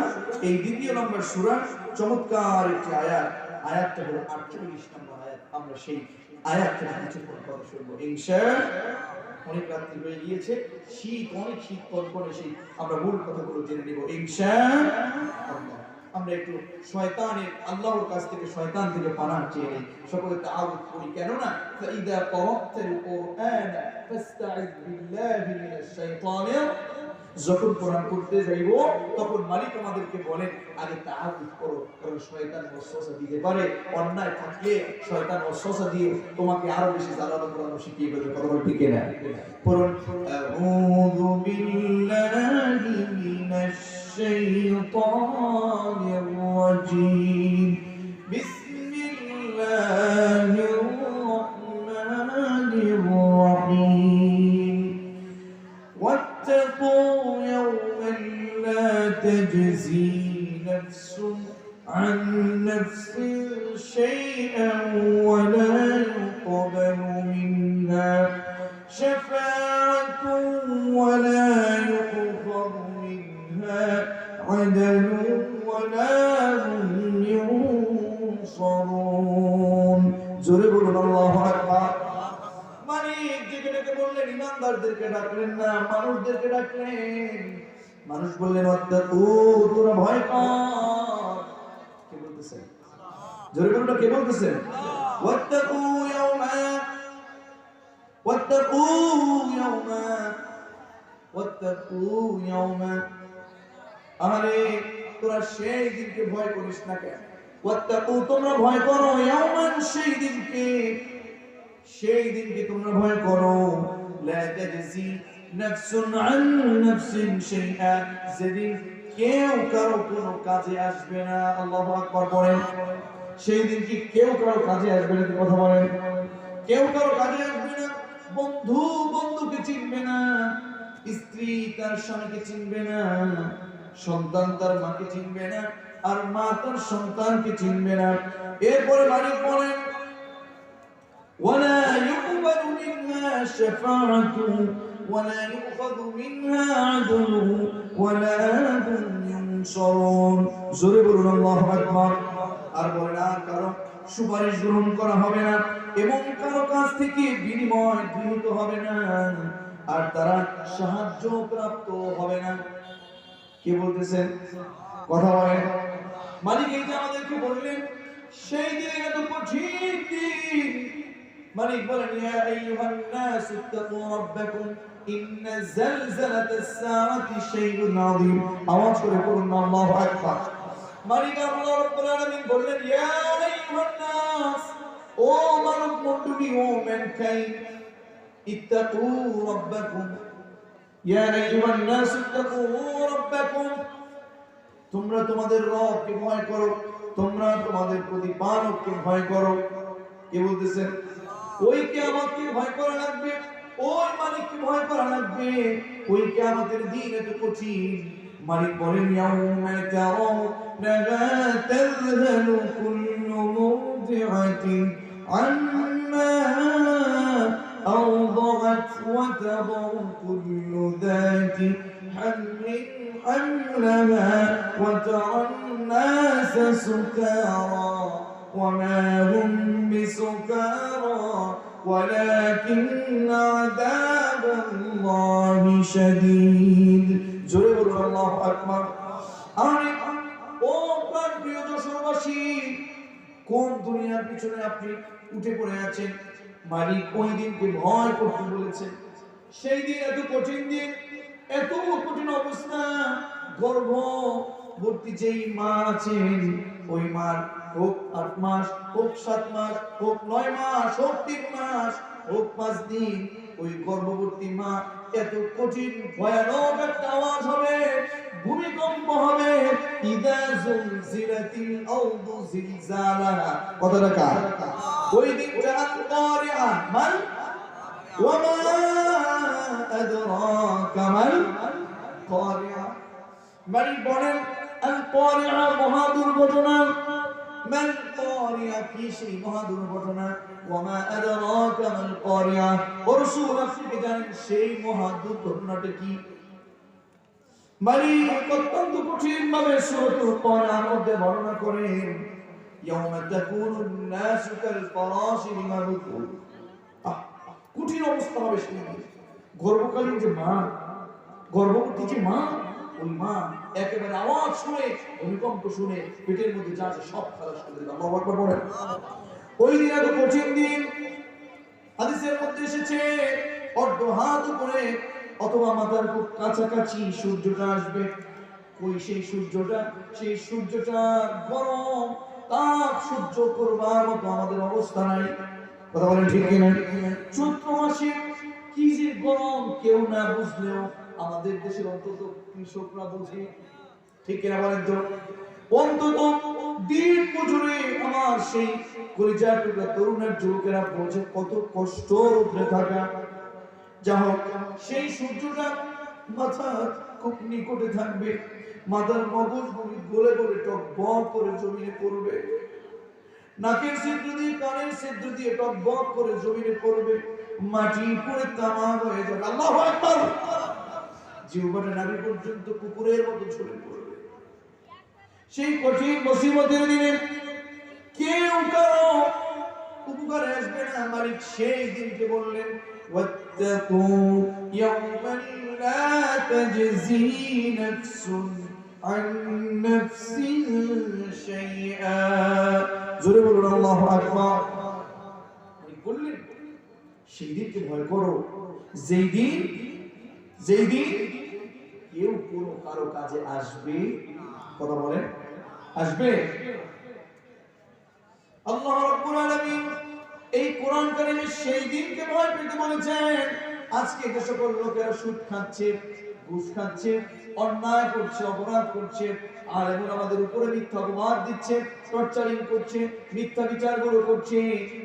S2: এই দ্বিতীয় নম্বর সূরা চমৎকার একটি আয়াতটা হলো 48 নম্বর আয়াত। আমরা সেই আয়াত থেকে কিছু কথা শুনবো ইনশাআল্লাহ। অনেক রাত্রি হয়ে গিয়েছে, শীত, অনেক শীত, কনকনে শীত। আমরা মূল কথাগুলো জেনে নিব ইনশাআল্লাহ। আমরা একটু শয়তানের, আল্লাহর কাছ থেকে, শয়তান থেকে পানাহ চেয়ে নিই, সকলে তাআউযুদ করি। কেননা ফাইদা ক্বারাতাল কুরআনা ফাসতাইয বিল্লাহি মিনাশ শাইতানির, যখন কোরআন পড়তে যাইব তখন মালিক আমাদেরকে বলেন আগে তাআউযুদ করো, কারণ শয়তান ওয়াসওয়াসা দিতে পারে। অন্যায় থাকলে শয়তান ওয়াসওয়াসা দিয়ে তোমাকে আরো বেশি জ্বালানো পোড়ানো শিখিয়ে দেবে। কথা ঠিক না? পড়ুন, আউযু বিল্লাহি মিনাশ শাইতানির রাজীম, বিসমিল্লাহির রাহমানির রাহিম। واتقوا يوما لا تجزي نفس عن نفس شيئا ولا يقبل منها شفاعة ولا يؤخذ منها عدل ولا هم ينصرون। জোরে বলুন আল্লাহু আকবার। মালিক যেটাকে বললেন ইমানদারদেরকে ডাকলেন না, মানুষদেরকে ডাকলেন। মানুষ বললেন ওয়াত্তাকু, তোরা ভয় কর। কে বলতেছেন? জোরে বলুন, কে বলতেছেন? ওয়াত্তাকু ইয়াওমা, ওয়াত্তাকু ইয়াওমা, ওয়াত্তাকু ইয়াওমা। আরে তোরা সেই দিনকে ভয় করিস না কেন? ওয়াত্তাকু, তোমরা ভয় করো, ইয়াওমান, সেই দিনকে, সেই দিনকে তোমরা ভয় করো। লা তাজজি নাফসুন আন নাফসিন শাইআ, যেদিন কেউ কারো কোনো কাজে আসবে না। আল্লাহু আকবার বলেন। সেই দিন কি কেউ কারো কাজে আসবে না? কি কথা বলেন? কেউ কারো কাজে আসবে না। বন্ধু বন্ধুকে চিনবে না, স্ত্রী তার স্বামীকে চিনবে না, সন্তান তার মাকে চিনবে না, আর মা তার সন্তানকে চিনবে না। এরপরে মালিক বলেন ولا يقبل منها شفاعة ولا يؤخذ منها عدل ولا هم ينصرون। জোরে বলুন আল্লাহু আকবার। আর বলেন আর কারো সুপারিশ গ্রহণ করা হবে না এবং কারো কাছ থেকে বিনিময় গৃহীত হবে না, আর তারা সাহায্য প্রাপ্ত হবে না। কে বলতেছেন? কথা বলেন। মালিক এই যে আমাদেরকে বললেন সেই দিন এত কঠিন দিন। মালিক বলেন ইয়া আইয়ুহান নাস ইত্তাকু রাব্বাকুম ইন্না যালযালাতাস সাআতি শাইউন আযীম। আওয়াজ করে পড়ুন আল্লাহু আকবার। মালিক আল্লাহ রাব্বুল আলামিন বললেন ইয়া আইয়ুহান নাস, ও মানব মণ্ডলী, ও ম্যানকাইন্ড, ইত্তাকু রাব্বাকুম, ইয়া আইয়ুহান নাস ইত্তাকু রাব্বাকুম, তোমরা তোমাদের রবকে ভয় করো, তোমরা তোমাদের প্রতিপালককে ভয় করো। কে বলতেছেন? ওই কিয়ামতকে ভয় করা লাগবে, ওই মালিককে ভয় করা লাগবে। ওই কিয়ামতের দিন এত কঠিন। মালিক বলেন ইয়াউমা তারাউনা তাযহালু কুল্লু মুরদিআতিন আম্মা أرضعت وتضع كل ذات حمل حملها وترى الناس سكارى وما هم بسكارى ولكن عذاب الله شديد। জোরে বলুন আল্লাহু আকবার। আরে ও প্রিয় যশোরবাসী, কোন দুনিয়ার পিছনে আপনি উঠে পড়ে আছেন? মালিক ওই দিনকে ভয় করতে বলেছেন। সেই দিন এত কঠিন দিন, এত কঠিন অবস্থা। গর্ভবতী যেই মা আছেন, ওই মার হোক 8 মাস, হোক 7 মাস, হোক 9 মাস, হোক 3 মাস, হোক 5 দিন, ওই গর্ভবতী মা এত কঠিন ভয়ানক একটা আওয়াজ হবে, ভূমিকম্প হবে। ইদা জুলজিলাতিল আরদু জিলজালাহা। কত টাকা? ওই দিনটা আল-কারিআ। মান ওয়া মা আদরাকা মাল কারিআ। মালিক বলেন আল-কারিআ, মহা দুর্ঘটনা। মাল কারিআ, কি সেই মহা দুর্ঘটনা? ওয়া মা আদরাকা মাল কারিআ, ও রাসূল আপনি কি জানেন সেই মহা দুর্ঘটনাটা কি? মালিক অত্যন্ত কঠিন ভাবে সূরাতুল কারিআর মধ্যে বর্ণনা করেন ইয়াউমা তাকুনুন নাসু কাল ফারাশিল মাবথুর। কঠিন অবস্থা হবে সেদিন। গর্ভকালীন যে মা, গর্ভবতী যে মা, ওই মা একেবারে আওয়াজ শুনে, ভূমিকম্প শুনে পেটের মধ্যে যা আছে সব খালাস করে দিল। আল্লাহু আকবার বলেন। ওই দিন এত কঠিন দিন, হাদিসের মধ্যে এসেছে অর্ধ হাত উপরে অথবা মাথার খুব কাছাকাছি সূর্যটা আসবে। ওই সেই সূর্যটা গরম তাপ সহ্য করবার মতো আমাদের অবস্থা নাই। কথা বলেন ঠিক কিনা? চৈত্র মাসে কি যে গরম কেউ না বুঝলেও আমাদের দেশের অন্তত কৃষকরা বুঝে, ঠিক কিনা বলেন তো? অন্তত দিন মজুরে আমার সেই কলিজার টুকরা তরুণের যুবকেরা বোঝে কত কষ্ট উপরে থাকা। যা হোক, সেই সূর্যটা মাথার খুব নিকটে থাকবে, মাথার মগজ গলে গলে টকবক করে জমিনে পড়বে, নাকের ছিদ্র দিয়ে কানের ছিদ্র দিয়ে টকবক করে জমিনে পড়বে, মাটি পড়ে তামা হয়ে যাবে। আল্লাহু আকবার। জিহ্বাটা নাভি পর্যন্ত কুকুরের মতো ঝুলে পড়বে। সেই কঠিন মুসিবতের দিনে কেউ কারো উপকারে আসবে না। মালিক সেই দিনকে বললেন, ওয়াত্তাকু ইয়াওমান লা তাজজি নাফসুন আন নাফসিন শাইআ। জোরে বলুন আল্লাহু আকবার। উনি বললেন সেই দিনকে ভয় করো, যেই দিন কেউ কোনো কারো কাজে আসবে। কথা বলেন, আসবে। আল্লাহ রাব্বুল আলামিন এই কোরআন কারীমে সেই দিনকে ভয় পেতে বলেছেন। আজকে যে সকল লোকেরা সুদ খাচ্ছে, ঘুষ খাচ্ছে, অন্যায় করছে, অপরাধ করছে, আর এমন আমাদের উপরে মিথ্যা অপবাদ দিচ্ছে, টর্চারিং করছে, মিথ্যা বিচারগুলো করছে,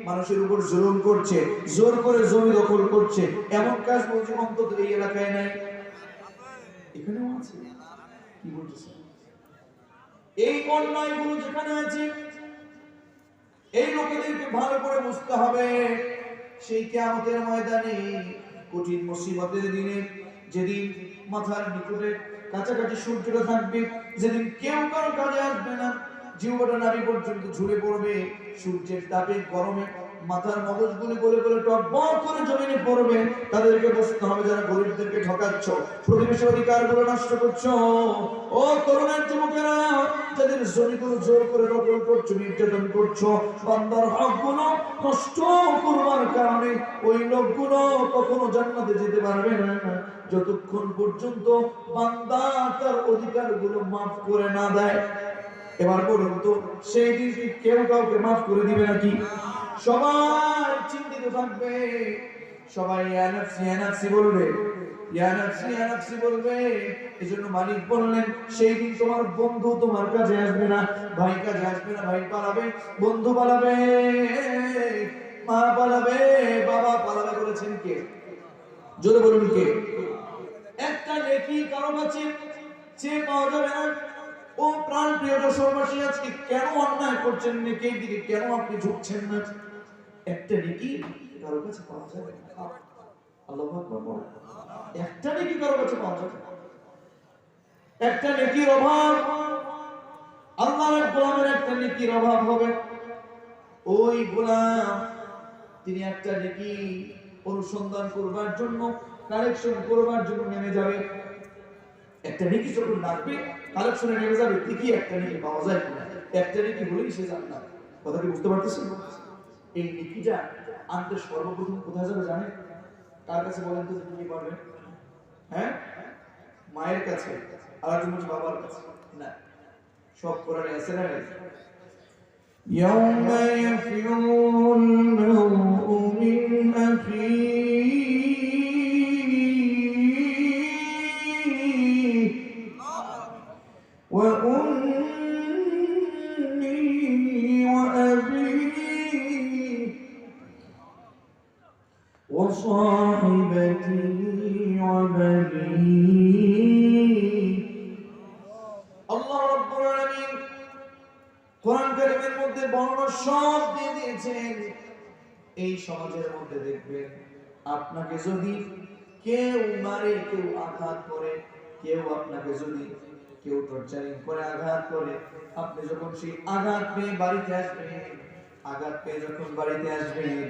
S2: মানুষের উপর জুলুম করছে, জোর করে জমি দখল করছে, এমন কাজ বলছে অন্তত এই এলাকায় নাই, এখানেও আছে। কি বলতেছে? এই অন্যায়গুলো যেখানে আছে এই লোকেদেরকে ভালো করে বুঝতে হবে। সেই কিয়ামতের ময়দানে, কঠিন মুসিবতের দিনে, যেদিন মাথার নিকটে কাছাকাছি সূর্যটা থাকবে, যেদিন কেউ কারো কাজে আসবে না, জিহ্বাটা নাভি পর্যন্ত ঝুলে পড়বে, সূর্যের তাপে গরমে মাথার মগজগুলি গলে গলে টকবক করে জমিনে পড়বে, তাদেরকে বুঝতে হবে যারা গরিবদেরকে ঠকাচ্ছ, প্রতিবেশীর অধিকারগুলো নষ্ট করছো, ও তরুণের যুবকেরা যাদের জমিগুলো জোর করে দখল করছো, নির্যাতন করছো, বান্দার হকগুলো নষ্ট করবার কারণে ওই লোকগুলো কখনো জান্নাতে যেতে পারবে না যতক্ষণ পর্যন্ত বান্দা তার অধিকারগুলো মাফ করে না দেয়। এবার বলুন তো, সেই দিন কি কেউ কাউকে মাফ করে দিবে নাকি? সবাই চিন্তিত থাকবে, সবাই ইয়া নাফসি ইয়া নাফসি বলবে, ইয়া নাফসি ইয়া নাফসি বলবে। এজন্য মালিক বললেন সেই দিন তোমার বন্ধু তোমার কাছে আসবে না, ভাই কাছে আসবে না, ভাই পালাবে, বন্ধু পালাবে, মা পালাবে, বাবা পালাবে। বলেছেন কে? জোরে বলুন কে? একটা নেকি কারো কাছে চেয়ে পাওয়া যাবে না। ও প্রাণ প্রিয় দেশবাসী, আজকে কেন অন্যায় করছেন, নেকির দিকে কেন আপনি ঝুঁকছেন না? একটা নেকি কারো কাছে পাওয়া যাবে না। আল্লাহু আকবার বলেন। একটা নেকি কারো কাছে পাওয়া যাবে না। একটা নেকির অভাব, আল্লাহর গোলামের একটা নেকির অভাব হবে। ওই গোলাম তিনি একটা নেকি অনুসন্ধান করবার জন্য, কালেকশন করবার জন্য নেমে যাবে। একটা নেকি যখন ডাকবে, কালেকশনে নেমে যাবে, দেখি একটা নেকি পাওয়া যায় কিনা। একটা নেকি বলেই সে জান্নাত। কথা কি বুঝতে পারতেছেন? এই নেকিটা আনতে সর্বপ্রথম কোথায় যাবে জানেন? কার কাছে বলেন তো, কি পারবেন? হ্যাঁ, মায়ের কাছে, আর একজন বলছে বাবার কাছে। না, সব কোরআনে আছে না? يوم يفر المرء من أخيه وأمه وأبيه وصاحبته وبنيه। আল্লাহ রাব্বুল আলামিন কোরআন কারীমের মধ্যে বর্ণনা সব দিয়ে দিয়েছেন। এই সমাজের মধ্যে দেখবেন আপনাকে যদি কেউ মারে, কেউ আঘাত করে, কেউ আপনাকে যদি কেউ টর্চারিং করে আঘাত করে, আপনি যখন সেই আঘাত পেয়ে বাড়িতে আসবেন, আঘাত পেয়ে যখন বাড়িতে আসবেন,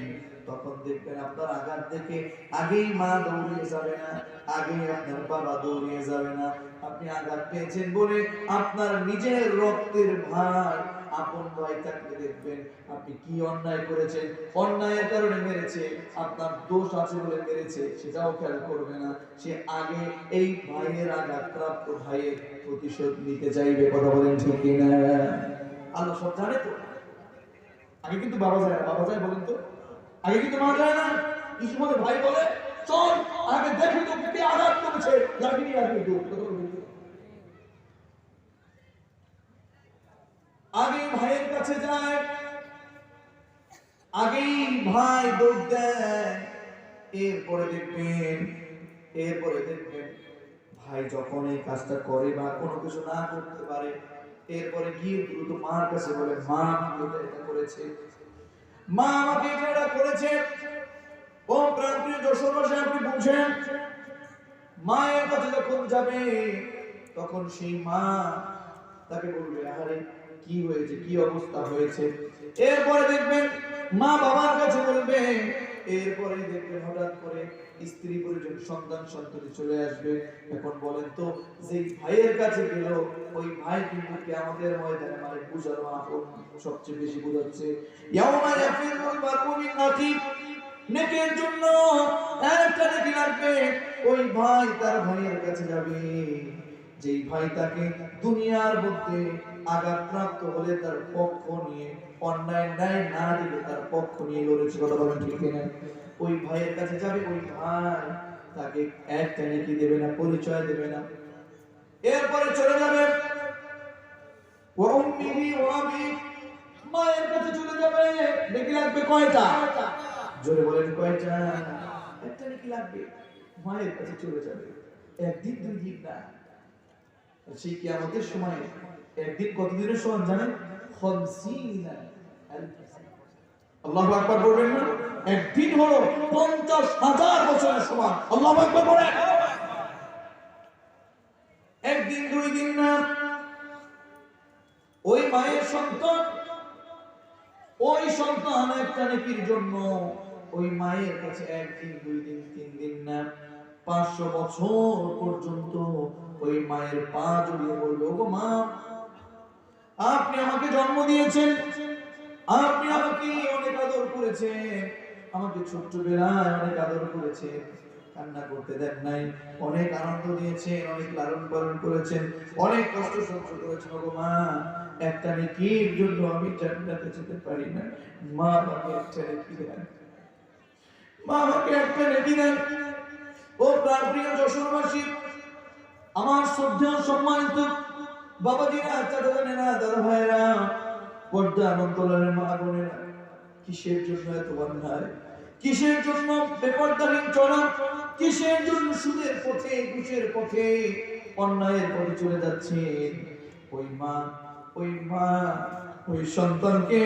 S2: তখন দেখবেন আপনার আঘাত দেখে আগেই মা দৌড়িয়ে যাবে না, আগেই আপনার বাবা দৌড়িয়ে যাবে না। আপনি আঘাত পেয়েছেন বলে আপনার নিজের রক্তের ভাই, আপন ভাই থাকলে দেখবেন আপনি কি অন্যায় করেছেন, অন্যায়ের কারণে মেরেছে, আপনার দোষ আছে বলে মেরেছে, সেটাও খেয়াল করবে না। সে আগে এই ভাইয়ের আঘাতপ্রাপ্ত ভাইয়ের প্রতিশোধ নিতে চাইবে। কথা বলেন ঠিক কিনা? আল্লাহ সব জানে তো। আগে কিন্তু বাবা যায় না, বাবা যায় বলেন তো? আগে কিন্তু মা যায় না। এই সময় ভাই বলে চল আগে দেখি তো কে আঘাত করেছে, লাঠি নিয়ে আসবি তো। আগে ভাইয়ের কাছে যায়, আগেই ভাই দৌড় দেয়। এরপরে দেখবেন ভাই যখন এই কাজটা করে বা কোনো কিছু না করতে পারে, এরপরে গিয়ে দ্রুত মার কাছে বলে, মা আমি এটা করেছে, মা আমাকে এটা করেছে। ও প্রাণপ্রিয় যশোরবাসী, আপনি বুঝেন, মায়ের কাছে যখন যাবে তখন সেই মা তাকে বলবে আরে কি হয়েছে, কি অবস্থা হয়েছে। এরপরে দেখবেন মা বাবার কাছে বলবে, এরপরে দেখবেন হঠাৎ করে স্ত্রী পরিজন সন্তান সন্ততি চলে আসবে। এখন বলেন তো, যেই ভাইয়ের কাছে গেল ওই ভাই কিন্তু কিয়ামতের ময়দানে মানে বুঝানো আপন সবচেয়ে বেশি বুঝাচ্ছে। ইয়াউমা ইয়াফিরুল মার'উ মিন আখিহি, নেকের জন্য একটা নেকি লাগবে, ওই ভাই তার ভাইয়ের কাছে যাবে। যেই ভাই তাকে দুনিয়ার মধ্যে আঘাতপ্রাপ্ত হলে তার পক্ষ নিয়ে, অন্যায় ন্যায় না দিলে তার পক্ষ নিয়ে লড়েছে। কথা বলেন ঠিক কিনা? ওই ভাইয়ের কাছে যাবে, ওই ভাই তাকে একটা নেকি দেবে না, পরিচয় দেবে না। এরপরে চলে যাবে ওয়া উম্মিহি ওয়া আবি, মায়ের কাছে চলে যাবে। নেকি লাগবে কয়টা? জোরে বলেন কয়টা? একটা নেকি লাগবে। মায়ের কাছে চলে যাবে, একদিন দুই দিন না। সেই কিয়ামতের সময় একদিন কত দিনের সমান জানেন? 50,000। আল্লাহু আকবার বলবেন না? একদিন হলো 50,000 বছরের সমান। আল্লাহু আকবার বলেন। একদিন দুই দিন না। ওই মায়ের সন্তান, ওই সন্তান একটা নেকির জন্য ওই মায়ের কাছে একদিন দুই দিন তিন দিন না, 500 বছর পর্যন্ত ওই মায়ের পা জড়িয়ে বলবে, ওগো মা, আপনি আমাকে জন্ম দিয়েছেন, আপনি আমাকে অনেক আদর করেছেন, আমাকে ছোট্টবেলায় অনেক আদর করেছেন, কান্না করতে দেন নাই, অনেক আনন্দ দিয়েছেন, অনেক লালন পালন করেছেন, অনেক কষ্ট সহ্য করেছেন। ওগো মা, একটা নেকির জন্য আমি জান্নাতে যেতে পারি না, মা আমাকে একটা নেকি দেন, মা আমাকে একটা নেকি দেন। ও প্রাণপ্রিয় যশোরবাসী, আমার শ্রদ্ধেয় সম্মানিত বাবাজিরা, চাচাজানেরা, দাদা ভাইরা, পর্দা অন্তরালের মা বোনেরা, কিসের জন্য এত অন্যায়, কিসের জন্য বেপরদাহীন চলা, কিসের জন্য সুদের পথে, ঘুষের পথে, অন্যায়ের পথে চলে যাচ্ছে? ওই মা ওই সন্তানকে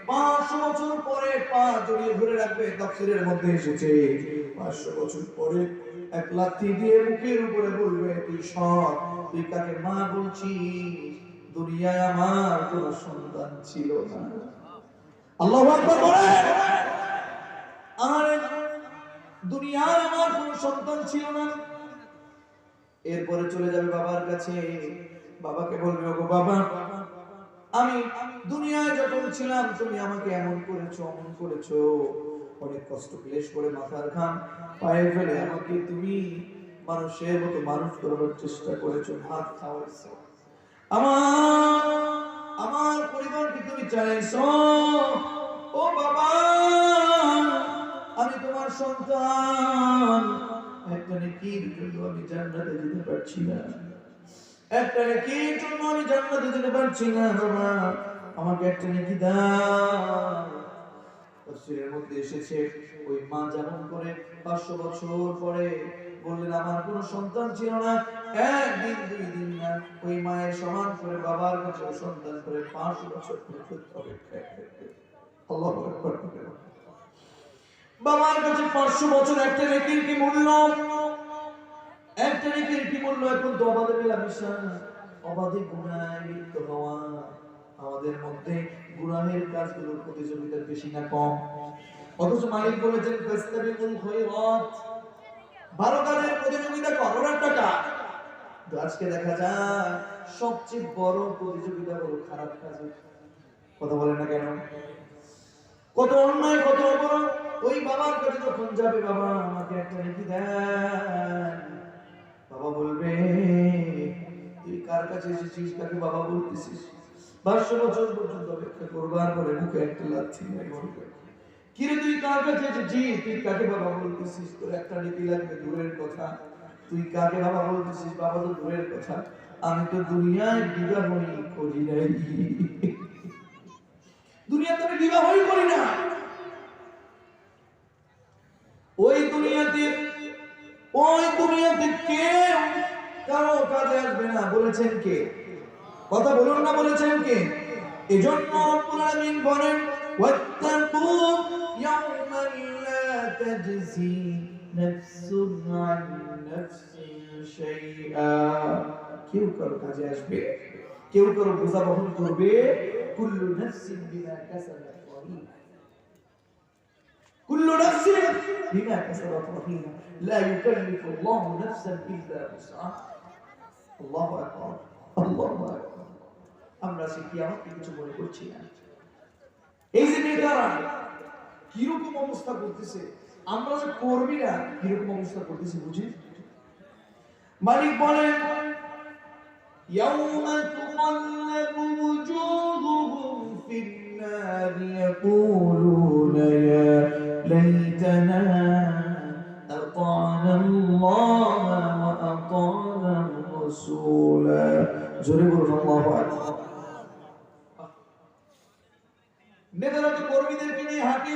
S2: 500 বছর পরে পা জড়িয়ে ধরে রাখবে। তাফসীরের মধ্যে এসেছে 500 বছর পরে এক লাথি দিয়ে বুকের উপরে বলবে, তুই সৎ, তুই কাকে মা বলছিস? দুনিয়ায় আমার কোনো সন্তান ছিল না। আল্লাহু আকবার বলেন। আর দুনিয়ায় আমার কোনো সন্তান ছিল না। এরপরে চলে যাবে বাবার কাছে, বাবাকে বলবে, ওগো বাবা, আমি দুনিয়ায় যখন ছিলাম তুমি আমাকে এমন করেছো, অমন করেছো, অনেক কষ্ট ক্লেশ করে মাথার ঘাম পায়ে ফেলে আমাকে তুমি মানুষের মতো মানুষ করার চেষ্টা করেছো, ভাত খাওয়াইছো, আমার পরিবারকে তুমি চাইছো। ও বাবা, আমি তোমার সন্তান, একটা নেকির জন্য আমি জান্নাতে যেতে পারছি না, একটা নেকির জন্য আমি জান্নাতে যেতে পারছি না, বাবা আমাকে একটা নেকি দাও। তাফসীরের মধ্যে এসেছে ওই মা যেমন করে 500 বছর পরে বললেন আমার কোনো সন্তান ছিল না, একদিন দুই দিন না, ওই মায়ের সমান করে বাবার কাছে সন্তান করে 500 বছর পর্যন্ত অপেক্ষা করবে। আল্লাহু আকবার। বাবার কাছে 500 বছর একটা নেকির কি মূল্য, একটা নেকির কি মূল্য? এখন তো অবাধে মেলামেশা, অবাধে গুনাহে লিপ্ত হওয়া, আমাদের মধ্যে গুনাহের কাজগুলোর প্রতিযোগিতা বেশি না কম? অথচ মালিক বলেছেন ফাস্তাবিকুল খায়রাত, ভালো কাজের প্রতিযোগিতা করো না টাকা। তো আজকে দেখা যায় সবচেয়ে বড় প্রতিযোগিতা হলো খারাপ কাজে। কথা বলেন না কেন? কত অন্যায়, কত অপরাধ। ওই বাবার কাছে যখন যাবে, বাবা আমাকে একটা নেকি দেন, বাবা বলবে তুই কার কাছে এসেছিস, কাকে বাবা বলতেছিস? 500 বছর পর্যন্ত অপেক্ষা করবার পরে মুখে একটা লাথি মেরে বলবে, কিরে তুই কার কাছে এসেছিস, তুই কাকে বাবা বলতেছিস? তোর একটা নীতি লাগবে, দূরের কথা। তুই কাকে বাবা বলতেছিস? বাবা তো দূরের কথা, আমি তো দুনিয়ায় বিবাহই করি নাই। দুনিয়াতে আমি বিবাহই করি না। ওই দুনিয়াতে কেউ কারো কাজে আসবে না, বলেছেন কে? কথা বলুন না, বলেছেন কে? এজন্য রব্বুল আলামিন বলেন ওয়াত্তাকু ইয়াওমান লা তাজজি নাফসুন আন নাফসিন শাইআ। কেউ কারো কাজে আসবে, কেউ কারো বোঝা বহন করবে। কুল্লু নাফসিন বিমা কাসাবাত রাহিনা, কুল্লু নাফসিন বিমা কাসাবাত রাহিনা, লা ইউকাল্লিফু আল্লাহু নাফসান ইল্লা উসআহা। আল্লাহু আকবার, আল্লাহু আকবার। আমরা সে কিয়ামত কিছু মনে করছি না। এই যে নেতারা কিরকম অবস্থা করতেছে, আমরা যে কর্মীরা কিরকম অবস্থা করতেছে বুঝি? মালিক বলেন ইয়াউমা তুকাল্লাবু ওজুহুহুম ফিন-নার ইয়াকুলুনা ইয়া লাইতানা আতা'না আল্লাহ ওয়া আতা'না আর-রাসূলা। জোরে বলুন আল্লাহু আকবার। নেতারা তো কর্মীদেরকে নিয়ে হাঁটে,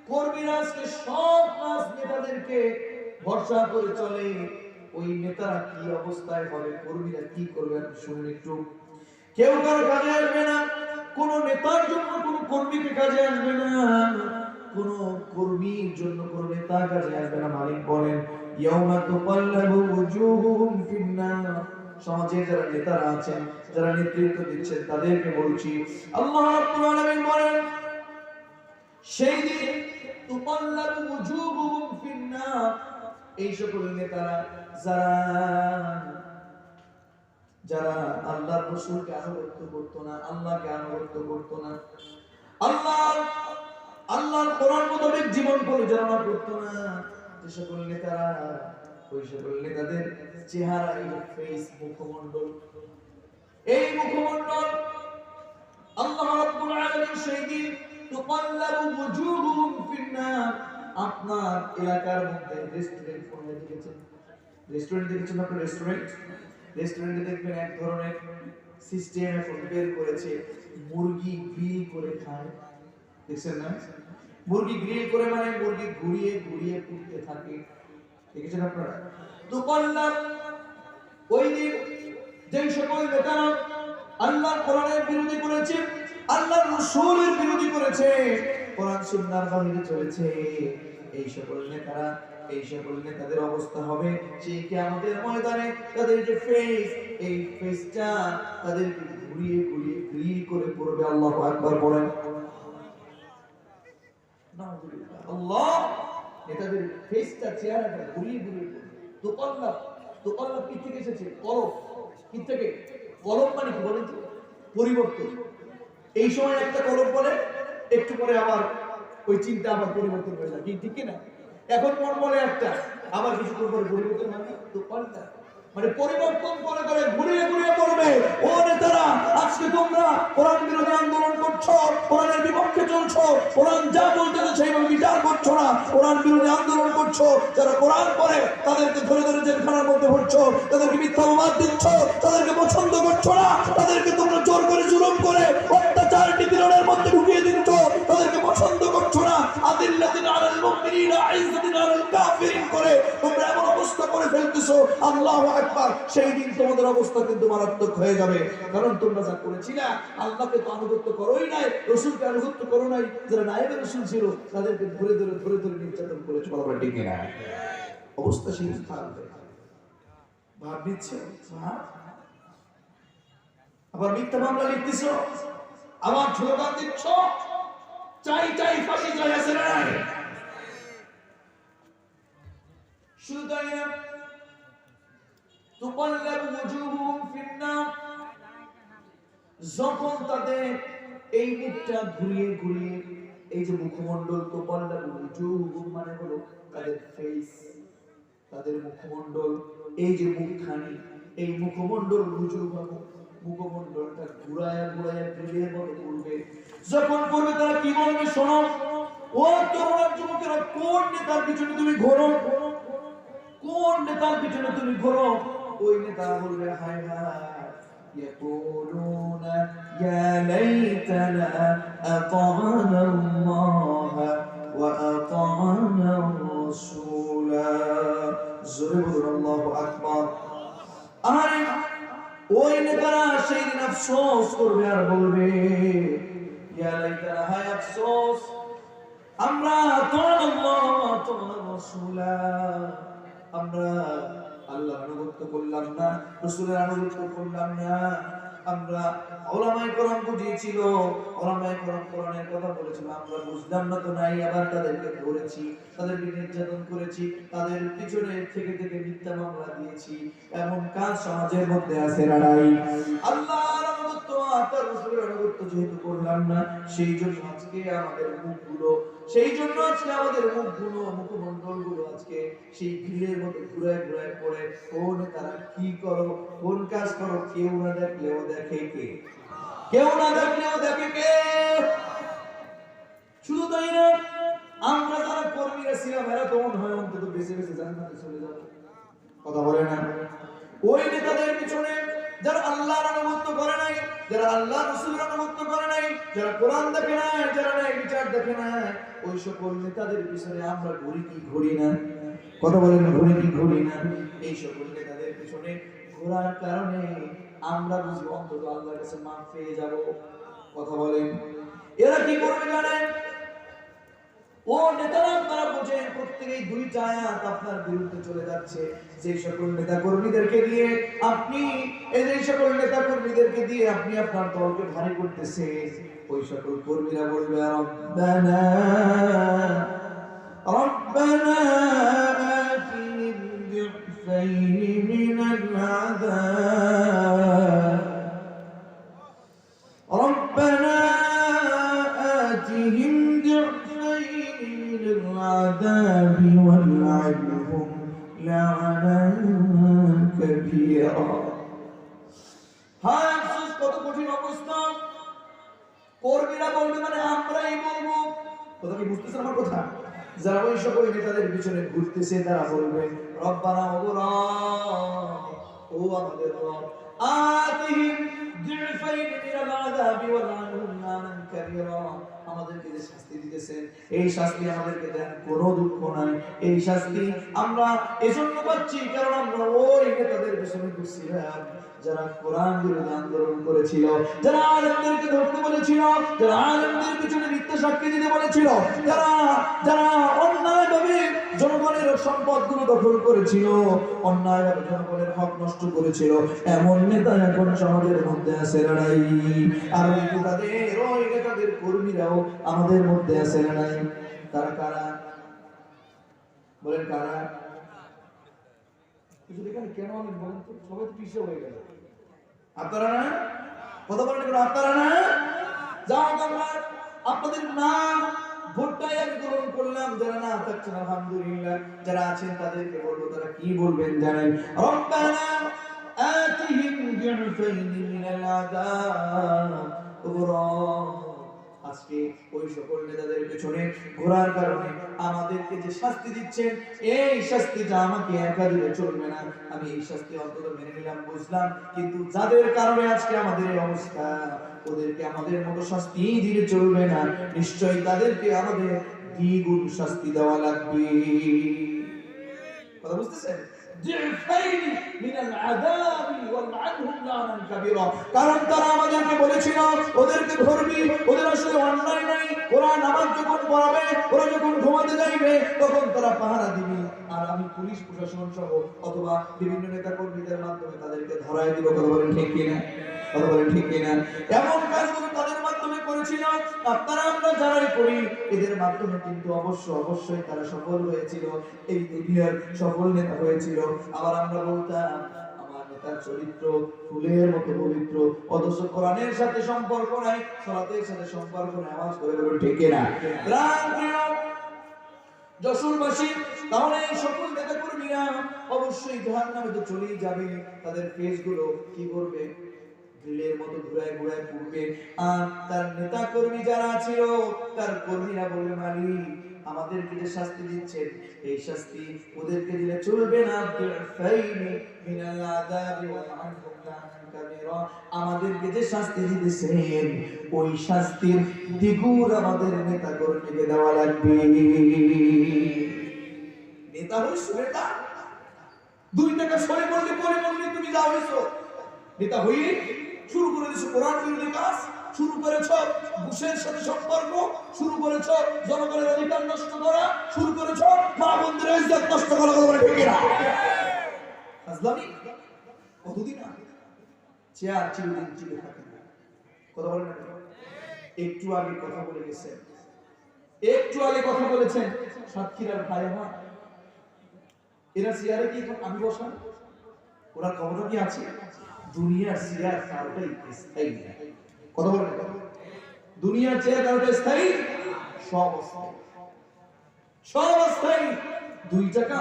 S2: কর্মীরা আজকে সব কাজ নেতাদেরকে ভরসা করে চলে। ওই নেতারা কি অবস্থায় হবে, কর্মীরা কি করবে শুনুন একটু। কেউ কারো কাজে আসবে না, কোন নেতার জন্য কোন কর্মীকে কাজে আসবে না, কোন কর্মীর জন্য কোন নেতা কাজে আসবে না। মালিক বলেন ইয়াউমা তুকাল্লাবু ওজুহুহুম ফিন-নার। সমাজে যারা নেতারা আছেন, যারা নেতৃত্ব দিচ্ছেন, তাদেরকে বলছি আল্লাহ রাব্বুল আলামিন বলেন সেই দিন তুকাল্লাবু ওজুহুহুম ফিন-নার। এই সকল নেতারা যারা আল্লাহর রাসূলকে আনুগত্য করতো না, আল্লাহকে আনুগত্য করতো না, আল্লাহর কোরআন মোতাবেক জীবন পরিচালনা করতো না, যে সকল নেতারা, ওই সকল নেতাদের চেহারা, এই ফেস, মুখমণ্ডল, এই মুখমণ্ডল আল্লাহ রাব্বুল আলামিন সেই দিন তুকাল্লাবু ওজুহুহুম ফিন-নার। আপনার এলাকার মধ্যে রেস্টুরেন্ট কোনটা দেখেছেন? রেস্টুরেন্ট দেখেছেন আপনার? রেস্টুরেন্টে দেখবেন এক ধরনের সিস্টেম এখন বের করেছে, মুরগি গ্রিল করে খায়। দেখছেন না? মুরগি গ্রিল করে মানে মুরগি ঘুরিয়ে ঘুরিয়ে পুড়তে থাকে। দেখেছেন আপনারা? তুকাল্লাব ওই দিন যেই সকল নেতারা আল্লাহর কোরআনের বিরোধী করেছে, আল্লাহর রাসূলের বিরোধী করেছে, কোরআন সুন্নাহর বাইরে চলেছে, এই সকল নেতারা, এই সকল নেতাদের অবস্থা হবে সেই কিয়ামতের ময়দানে তাদের যে ফেস, এই ফেসটা তাদেরকে ঘুরিয়ে ঘুরিয়ে গ্রিল করে পড়বে। আল্লাহু আকবার বলেন। নাউযুবিল্লাহ। আল্লাহ নেতাদের ফেসটা, চেহারাটা ঘুরিয়ে ঘুরিয়ে তুকাল্লাব কি থেকে এসেছে? কলব। কি থেকে? কলব মানে কি বলেন তো? পরিবর্তন। এই সময় একটা কলব বলে, একটু পরে আবার ওই চিন্তা আবার পরিবর্তন হয়ে যায়, ঠিক কি না? এখন মন বলে একটা, আবার কিছুক্ষণ পরে পরিবর্তন মানে তুকাল্লাব, মানে পরিবর্তন করে করে ঘুরিয়ে ঘুরিয়ে পড়বে। ও নেতারা, আজকে তোমরা কোরআন বিরোধী আন্দোলন করছো, কোরআনের বিপক্ষে চলছো, কোরআন যা বলতেছে সেইভাবে বিচার করছো না, কোরআন বিরোধী আন্দোলন করছো। যারা কোরআন পড়ে তাদেরকে ধরে ধরে জেলখানার মধ্যে ভরছো, তাদেরকে মিথ্যাবাদ দিচ্ছ, তাদেরকে পছন্দ করছো না, তাদেরকে তোমরা জোর করে জুলুম করে অত্যাচার নিপীড়নের মধ্যে ঢুকিয়ে দিচ্ছ, তাদেরকে পছন্দ করছো না। আদিল্লাতিন আলাল মুমিনিনা আইযাতিন আলাল কাফিরিন করে তোমরা এমন অবস্থা করে ফেলতেছো, আল্লাহু আকবার। সেই দিন তোমাদের অবস্থা কিন্তু মারাত্মক হয়ে যাবে, কারণ তোমরা যা করেছিলা, আল্লাহকে তো আনুগত্য করোই নাই, রাসূলকে আনুগত্য করো নাই, যারা নায়েবে রাসূল ছিল তাদেরকে ধরে ধরে ধরে ধরে নির্যাতন করেছো। বলা ঠিক না? অবস্থা সেই খারাপ হয়ে যাবে। ভাব নিচ্ছে, আবার মিথ্যা মামলা লিখতেছো, আবার স্লোগান দিচ্ছ, চাই চাই ফাঁসি চাই, আছে না নাই? শুধু তাই না, তুকাল্লাবু ওয়াজুহুম ফিন্নার, যখন তাদের এই মুখটা ঘুরিয়ে ঘুরিয়ে, এই যে মুখমণ্ডল, তুকাল্লাবু ওয়াজুহুম মানে হলো তাদের ফেস, তাদের মুখমণ্ডল, এই যে মুখখানি, এই মুখমণ্ডল মুখমণ্ডলটা ঘুরায়া ঘুরায়া গ্রিলের মতো করবে। যখন করবে তারা কি বলবে শোনো, ও তরুণ যুবকেরা, কোন নেতার পিছনে তুমি ঘোরো, কোন নেতার পিছনে তুমি ঘোরো? ওই নেতা বলবে হায় হায়, يقولون يا ليتنا أطعنا الله وأطعنا الرسول। زرور الله أكبر। আরে ওই নেতারা সেই দিন আফসোস করবে আর বলবে ইয়া লাইতানা, হায় আফসোস, আমরা আমরা আল্লাহর আনুগত্য করলাম না, রাসূলের আনুগত্য করলাম না। আমরা উলামায়ে কেরাম বুঝিয়েছিল, উলামায়ে কেরাম কোরআনের কথা বলেছিল, আমরা বুঝলাম না তো নাই, আবার তাদেরকে ধরেছি, তাদেরকে নির্যাতন করেছি, তাদের পিছনে থেকে থেকে মিথ্যা মামলা দিয়েছি। এমন কাজ সমাজের মধ্যে আছে না নাই? আল্লাহর আনুগত্য আর রাসূলের আনুগত্য যেহেতু করলাম না, সেই জন্য আজকে আমাদের মুখগুলো, সেই জন্য আজকে আমাদের মুখগুলো, মুখমণ্ডলগুলো আজকে সেই ভিড়ের মতো ঘুরায় ঘুরায় পড়ে। কোন তারা কি করো, কোন কাজ করো, কেউ না দেখলেও দেখে কে, কেউ না দেখলেও দেখে কে। শুধু তাই না, আমরা যারা কর্মীরা ছিলাম, এরা তো মনে হয় অন্তত বেঁচে বেঁচে জান্নাতে চলে যাবে, কথা বলে না? ওই নেতাদের পিছনে যারা আল্লাহর আনুগত্য করে নাই, যারা আল্লাহ রাসূলের আনুগত্য করে নাই, যারা কোরআন দেখে নাই, যারা ন্যায় বিচার দেখে নাই, ওই সকল নেতাদের পিছনে আমরা ঘুরি কি ঘুরি না? কথা বলেন, ঘুরি কি ঘুরি না? এই সকল নেতাদের পিছনে ঘোরার কারণে আমরা বুঝি অন্তত আল্লাহর কাছে মাফ পেয়ে যাব, কথা বলেন। এরা কি করবে জানেন? ও নেতারা, আপনারা বোঝেন, প্রত্যেকেই দুইটা আয়াত আপনার বিরুদ্ধে চলে যাচ্ছে। যে সকল নেতা কর্মীদেরকে দিয়ে আপনি, এই সকল নেতা কর্মীদেরকে দিয়ে আপনি আপনার দলকে ভারী করতেছেন, ওই সকল কর্মীরা বলবে রব্বানা রব্বানা আতিহিম দিফাইনি মিনাল আযাব, রব্বানা আতিহিম العذاب والعنهم لعنا كبيرا। হায় আফসোস, কত কঠিন অবস্থা। কর্মীরা বলবে মানে আমরাই বলবো, কথা কি বুঝতেছেন আমার কথা? যারা ওই সকল নেতাদের পিছনে ঘুরতেছে তারা বলবে রব্বানা, ও আমাদের রব, আতিহিম দিফাইন মিনাল আযাবি ওয়াল আনহুম লানান কাবীরা, আমাদেরকে যে শাস্তি দিতেছেন এই শাস্তি আমাদেরকে দেন, কোনো দুঃখ নাই। এই শাস্তি আমরা এজন্য পাচ্ছি কারণ আমরা ওই নেতাদের পিছনে ঘুরছিলাম, যারা কোরআন বিরোধী আন্দোলন করেছিল, যারা আলেমদেরকে ধরতে বলেছিল, যারা আলেমদের পিছনে মিথ্যা সাক্ষী দিতে বলেছিল, যারা যারা অন্যায়ভাবে জনগণের সম্পদগুলো দখল করেছিল, অন্যায়ভাবে জনগণের হক নষ্ট করেছিল, এমন নেতা এখন সমাজের মধ্যে আছে না নাই? আর ওই নেতাদের কর্মীরাও আমাদের মধ্যে আছে না নাই? তারা কারা বলেন? কারা? কেন আমি বলেন তো, সবাই তো পিছিয়ে হয়ে গেল। আপনারা না কথা বলেন, আপনারা না যাও, আমরা আপনাদের নাম ভোটটাই আমি গ্রহণ করলাম। যারা না থাকছেন আলহামদুলিল্লাহ, যারা আছেন তাদেরকে বলবো, তারা কি বলবেন জানেন? রব্বানা আতিহিম দিফাইনি মিনাল আযাব। আজকে ওই সকল নেতাদের পেছনে ঘোরার কারণে আমাদেরকে যে শাস্তি দিচ্ছেন, এই শাস্তিটা আমাকে একা দিলে চলবে না। আমি এই শাস্তি অন্তত মেনে নিলাম, বুঝলাম, কিন্তু যাদের কারণে আজকে আমাদের এই অবস্থা, ওদেরকে আমাদের মতো শাস্তি দিলে চলবে না, নিশ্চয়ই তাদেরকে আমাদের দ্বিগুণ শাস্তি দেওয়া লাগবে। কথা বুঝতেছেন? দিফাইনি মিনাল আযাবি ওয়াল আনহুম লানান কাবীরা, কারণ তারা আমাদেরকে বলেছিল ওদেরকে ধরবি, ওদের আসলে অন্যায় নাই, ওরা নামাজ যখন পড়াবে, ওরা যখন ঘুমাতে যাইবে তখন তারা পাহারা দিবি, আর আমি পুলিশ প্রশাসন সহ অথবা বিভিন্ন নেতা কর্মীদের মাধ্যমে তাদেরকে ধরায় দিব। কথা বলেন ঠিক কিনা? কথা বলেন ঠিক কিনা? এমন কাজগুলো তাদের মাধ্যমে করেছিল। আপনারা আমরা যারাই করি এদের মাধ্যমে কিন্তু অবশ্যই তারা সফল হয়েছিল, এই দুনিয়ার সফল নেতা হয়েছিল। আবার আমরা বলতাম আমার নেতার চরিত্র ফুলের মতো পবিত্র, অথচ কোরআনের সাথে সম্পর্ক নাই, সালাতের সাথে সম্পর্ক নাই। আওয়াজ করে বলুন ঠিক কিনা? প্রিয় যশোরবাসী, তাহলে এই সকল নেতা কর্মীরা অবশ্যই জাহান্নামে তো চলেই যাবে। তাদের ফেসগুলো কি করবে? গ্রিলের মতো ঘুরায় ঘুরায় পড়বে। আর তার নেতা কর্মী যারা ছিল, তার কর্মীরা বলবে মালিক আমাদেরকে যে শাস্তি দিচ্ছেন এই শাস্তি ওদেরকে দিলে চলবে না। মিনাল আযাবি ওয়া আনহুম লানান কাবীরা, আমাদেরকে যে শাস্তি দিতেছেন ওই শাস্তির দ্বিগুণ আমাদের নেতা কর্মীকে দেওয়া লাগবে। নেতা হইছো নেতা, 2 টাকা সরে বললে পরে বললে তুমি যা হইছো নেতা হইলে শুরু করে দিছো কোরআন বিরোধী কাজ, শুরু করেছ ঘুষের সাথে সম্পর্ক, শুরু করেছ জনগণের অধিকার নষ্ট করা, শুরু করেছ মা বোনদের ইজ্জত নষ্ট করা। কথা বলে ঠিক না? আজলামি কতদিন না চেয়ার চিরদিন চিরে থাকে না। কথা বলে না? একটু আগে কথা বলে গেছেন, একটু আগে কথা বলেছেন সাতক্ষীরার ভাই আমার, এরা চেয়ারে কি আমি বসান? ওরা ক্ষমতা কি আছে? দুনিয়ার চেয়ার কারোটাই স্থায়ী না। কথা বলে না? দুনিয়ার চেয়ার কারোটা স্থায়ী? সব অস্থায়ী, সব অস্থায়ী। 2 টাকা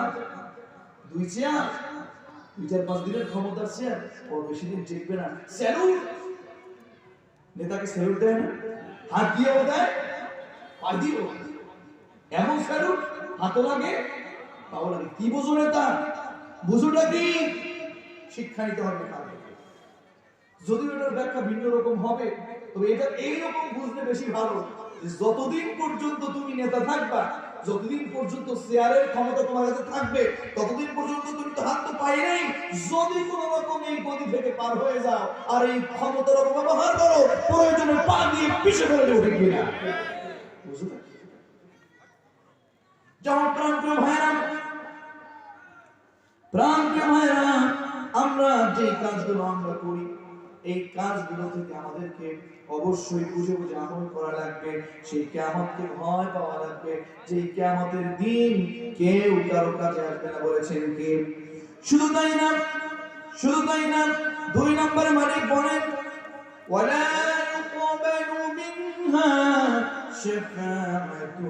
S2: 2 চেয়ার, 2-4-5 দিনের ক্ষমতার চেয়ার, ও বেশি দিন টিকবে না। স্যালুট, নেতাকে স্যালুট দেয় না? হাত দিয়েও দেয়, পা দিয়েও, এমন স্যালুট হাতও লাগে পাও লাগে। কি বোঝো নেতা? বুঝোটা কি? শিক্ষা নিতে হবে কারণ, যদি এটার ব্যাখ্যা ভিন্ন রকম হবে তবে এটা এইরকম বুঝলে বেশি ভালো যে যতদিন পর্যন্ত তুমি নেতা থাকবা, যতদিন পর্যন্ত চেয়ারের ক্ষমতা তোমার কাছে থাকবে, ততদিন পর্যন্ত তুমি তো হাত তো পাই নাই। যদি কোনো রকম এই গদি থেকে পার হয়ে যাও আর এই ক্ষমতার অপব্যবহার করো, প্রয়োজনে পা দিয়ে পিছে ফেলে দেবো। ঠিক না? বুঝতে? যেমন প্রাণপ্রিয় ভাইরা, আমরা যে কাজগুলো আমরা করি এই কাজগুলো থেকে আমাদেরকে অবশ্যই বুঝে বুঝে আমল করা লাগবে। সেই কিয়ামতকে ভয় পাওয়া লাগবে, যে কিয়ামতের দিন কেউ কারো কাছে আসবে না। বলেছেন কে? শুধু তাই না, শুধু তাই না, 2 নম্বরে মালিক বলেন ওয়ালা ইউকবালু মিনহা শাফাআতু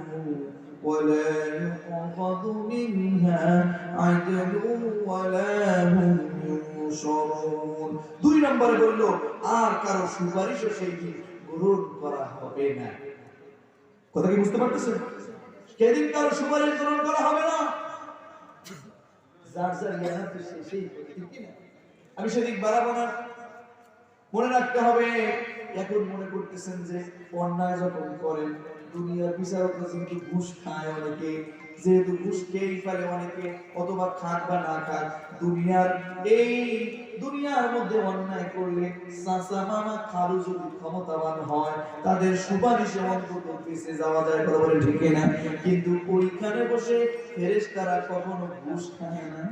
S2: ওয়ালা ইউখাযু মিনহা আদলু ওয়ালা হুম ইউনসারুন। 2 নম্বরে বলল আর কারো সুপারিশও সেই দিন গ্রহণ করা হবে না। কথা কি বুঝতে পারতেছেন? সেদিন কারো সুপারিশ গ্রহণ করা হবে না। যার যার জ্ঞান তো সেই ঠিক না? আমি সেদিক বাড়াবো না। মনে রাখতে হবে, এখন মনে করতেছেন যে অন্যায় যখন করেন দুনিয়ার বিচারকরা কিন্তু ঘুষ খায় অনেকে, যেহেতু ঘুষ খেয়েই ফেলে অনেকে, অথবা খাক বা না খাক, দুনিয়ার মধ্যে অন্যায় করলে চাচা মামা খালু যদি ক্ষমতাবান হয় তাদের সুপারিশে অন্তত পিছে যাওয়া যায়। কথা বলে ঠিক না? কিন্তু ওইখানে বসে ফেরেশতারা কখনো ঘুষ খায় না।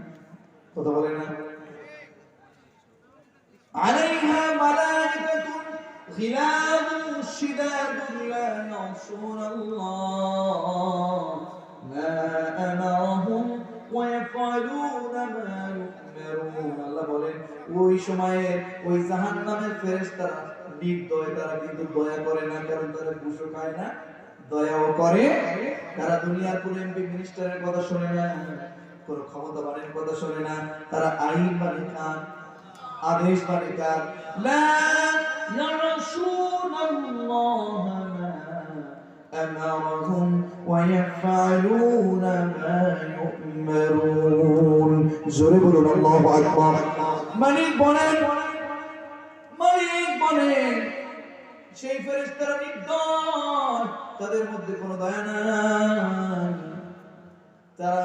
S2: কথা বলে না? عليها ملائكة غلاظ شداد لا يعصون الله ما أمرهم ويفعلون ما يؤمرون। আল্লাহ বলেন ওই সময়ে ওই জাহান্নামের ফেরেশতারা নির্দয়, তারা কিন্তু দয়া করে না, কারণ তারা ঘুষও খায় না, দয়াও করে। তারা দুনিয়ার কোন এমপি মিনিস্টারের কথা শোনে না, কোন ক্ষমতাবানের কথা শোনে না, তারা আইন মানে খান, আদেশ বাণিকার। লা ইয়াসুনাল্লাহ মা আমারহুম ওয়া ইয়াফআলুনা মা ইউমারুন। জোরে বলুন আল্লাহু আকবার। মালিক বলেন সেই ফেরেশতারা নির্দয়, তাদের মধ্যে কোনো দয়া নাই। তারা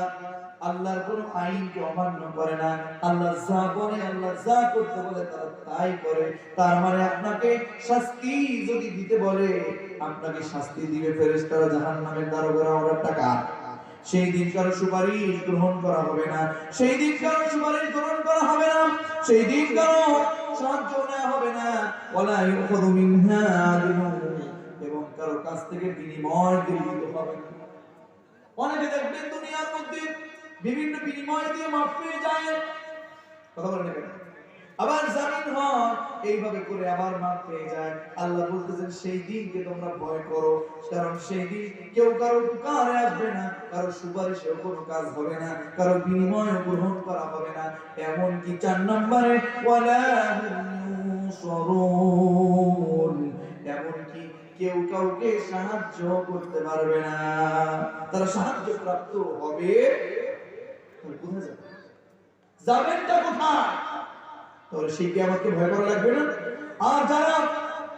S2: আল্লাহর কোন আইনকে অমান্য করে না, আল্লাহ যা বলে, আল্লাহ যা করতে বলে তারা তাই করে। তার মানে আপনাকে শাস্তি যদি দিতে বলে, আপনাকে শাস্তি দিবে ফেরেশতারা, জাহান্নামের দারোগারা, ওরা টাকা। সেই দিন কারো সুপারিশ গ্রহণ করা হবে না, সেই দিন কারো সুপারিশ গ্রহণ করা হবে না, সেই দিন কারো সাহায্য নেওয়া হবে না। ওয়ালা ইউখাযু মিনহা আদলুন, এবং কারো কাছ থেকে বিনিময় গৃহীত হবে না। অনেকে দেখবেন দুনিয়ার মধ্যে বিভিন্ন বিনিময় দিয়ে মাফ পেয়ে যায়, কথা বলেন না, আবার জামিন হয়, এইভাবে করে আবার মাফ পেয়ে যায়। আল্লাহ বলতেছেন সেই দিনকে তোমরা ভয় করো, কারণ সেই দিন কেউ কারো উপকারে আসবে না, কারো সুপারিশেও কোনো কাজ হবে না, কারো বিনিময় গ্রহণ করা হবে না। এমন কি 4 নম্বরে ওয়ালা ইউনসারুন, এমন কি কেউ কাউকে সাহায্য করতে পারবে না, তারা সাহায্য প্রাপ্ত হবে কোথায় যাবে, যাবেনটা কোথায়? তাহলে সেই কি আমাকে ভয় করা লাগবে না? আর যারা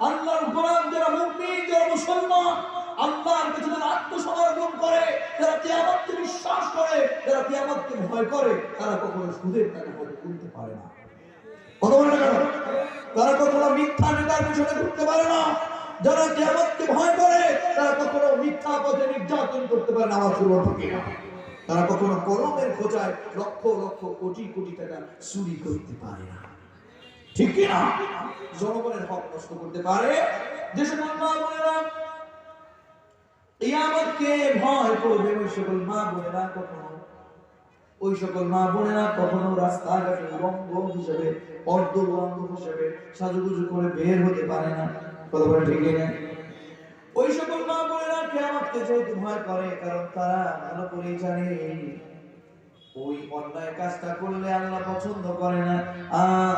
S2: আল্লাহর গোলাম, যারা মুমিন, যারা মুসলমান, আল্লাহর কাছে যারা আত্মসমর্পণ করে, যারা কিয়ামতকে বিশ্বাস করে, যারা কিয়ামতকে ভয় করে, তারা কখনো সুদের টাকা তুলতে পারে না। কত বড় টাকা? তারা কখনো মিথ্যা নেতার পিছনে ঘুরতে পারে না। যারা কিয়ামতকে ভয় করে, তারা কখনো মিথ্যা পথে নির্যাতন করতে পারে না। আমার শুরু থেকে তারা কখনো কলমের খোঁচায় লক্ষ লক্ষ কোটি কোটি টাকা চুরি করতে পারে না, ঠিক কি না? জনগণের হক নষ্ট করতে পারে। যে সকল মা বোনেরা কিয়ামতকে ভয় করবে, ওই সকল মা বোনেরা কখনো রাস্তাঘাটে উলঙ্গ হিসেবে, অর্ধ উলঙ্গ হিসেবে সাজুগুজু করে বের হতে পারে না। কথা বলে ঠিক না? ওই সকল মা বোনেরা কিয়ামতকে যেহেতু ভয় করে, কারণ তারা ভালো করে জানে ওই অন্যায় কাজটা করলে আল্লাহ পছন্দ করে না। আর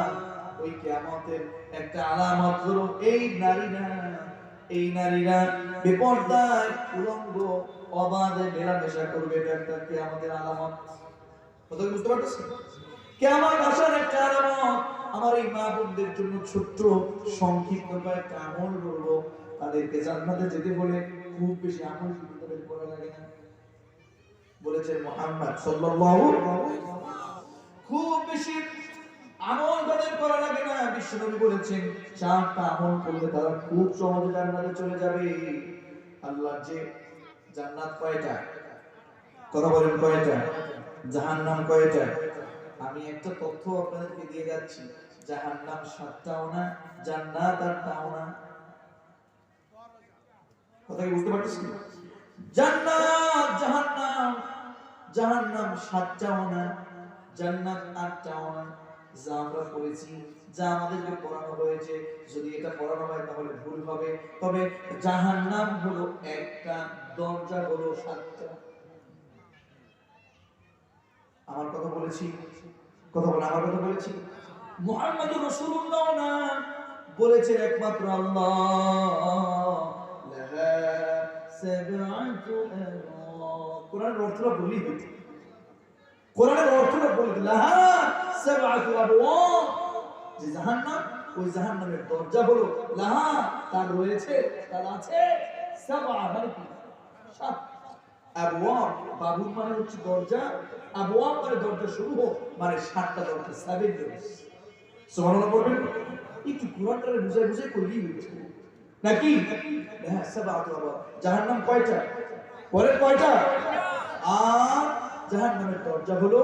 S2: ওই কিয়ামতের একটা আলামত হলো এই নারীরা বেপরদায় উলঙ্গ অবাধে মেলামেশা করবে, এটা একটা কিয়ামতের আলামত। কথা বুঝতে পারতেছেন? কিয়ামত আসার একটা আলামত। আমার এই মা বোনদের জন্য ছোট্ট সংক্ষিপ্ত কয়েকটা আমল বলবো। তাদেরকে জান্নাতে যেতে বলে খুব বেশি আমল তাদের করা লাগে না, বলেছেন মুহাম্মদ সাল্লাল্লাহু আলাইহি ওয়াসাল্লাম। খুব বেশি আমল তাদের করা লাগে না। বিশ্বনবী বলেছেন 4টা আমল করলে তারা খুব সহজে জান্নাতে চলে যাবে। আল্লাহ যে জান্নাত কয়টা? কথা বলেন কয়টা? জাহান্নাম কয়টা? আমি একটা তথ্য আপনাদেরকে দিয়ে যাচ্ছি, জাহান্নাম 7টাও না, জান্নাত 8টাও না। কথা কি বুঝতে পারতেছেন? জান্নাত জাহান্নাম 7টাও না, জান্নাত 8টাও না। যা আমরা পড়েছি, যা আমাদেরকে পড়ানো হয়েছে, যদি এটা পড়ানো হয় তাহলে ভুল হবে। তবে জাহান্নাম হলো একটা, দরজা হলো 7টা। আমার কথা বলেছি, কথা বলে আমার কথা বলেছি। মুহাম্মদুর রাসূলুল্লাহ না বলেছেন একমাত্র আল্লাহ, লাহা সাবআতু আবওয়াব। কোরআনের অর্থটা বলি হচ্ছে, কোরআনের অর্থটা বলি, লাহা সাবআতু আবওয়াব, যে জাহান্নাম, ওই জাহান্নামের দরজা হলো, লাহা তার রয়েছে, তার আছে, সাবআ মানে কি? 7। আবওয়াব, বাবু মানে হচ্ছে দরজা, আবওয়াব মানে দরজা সমূহ, মানে 7টা দরজা, 7 ডোরস। সুবহানাল্লাহ বলবেন? একটু কোরআনটারে বুঝাই করলেই হচ্ছে নাকি? হ্যাঁ, সাবআতু আবওয়াব। জাহান্নাম কয়টা? পরে কয়টা? আর জাহান্নামের দরজা হলো,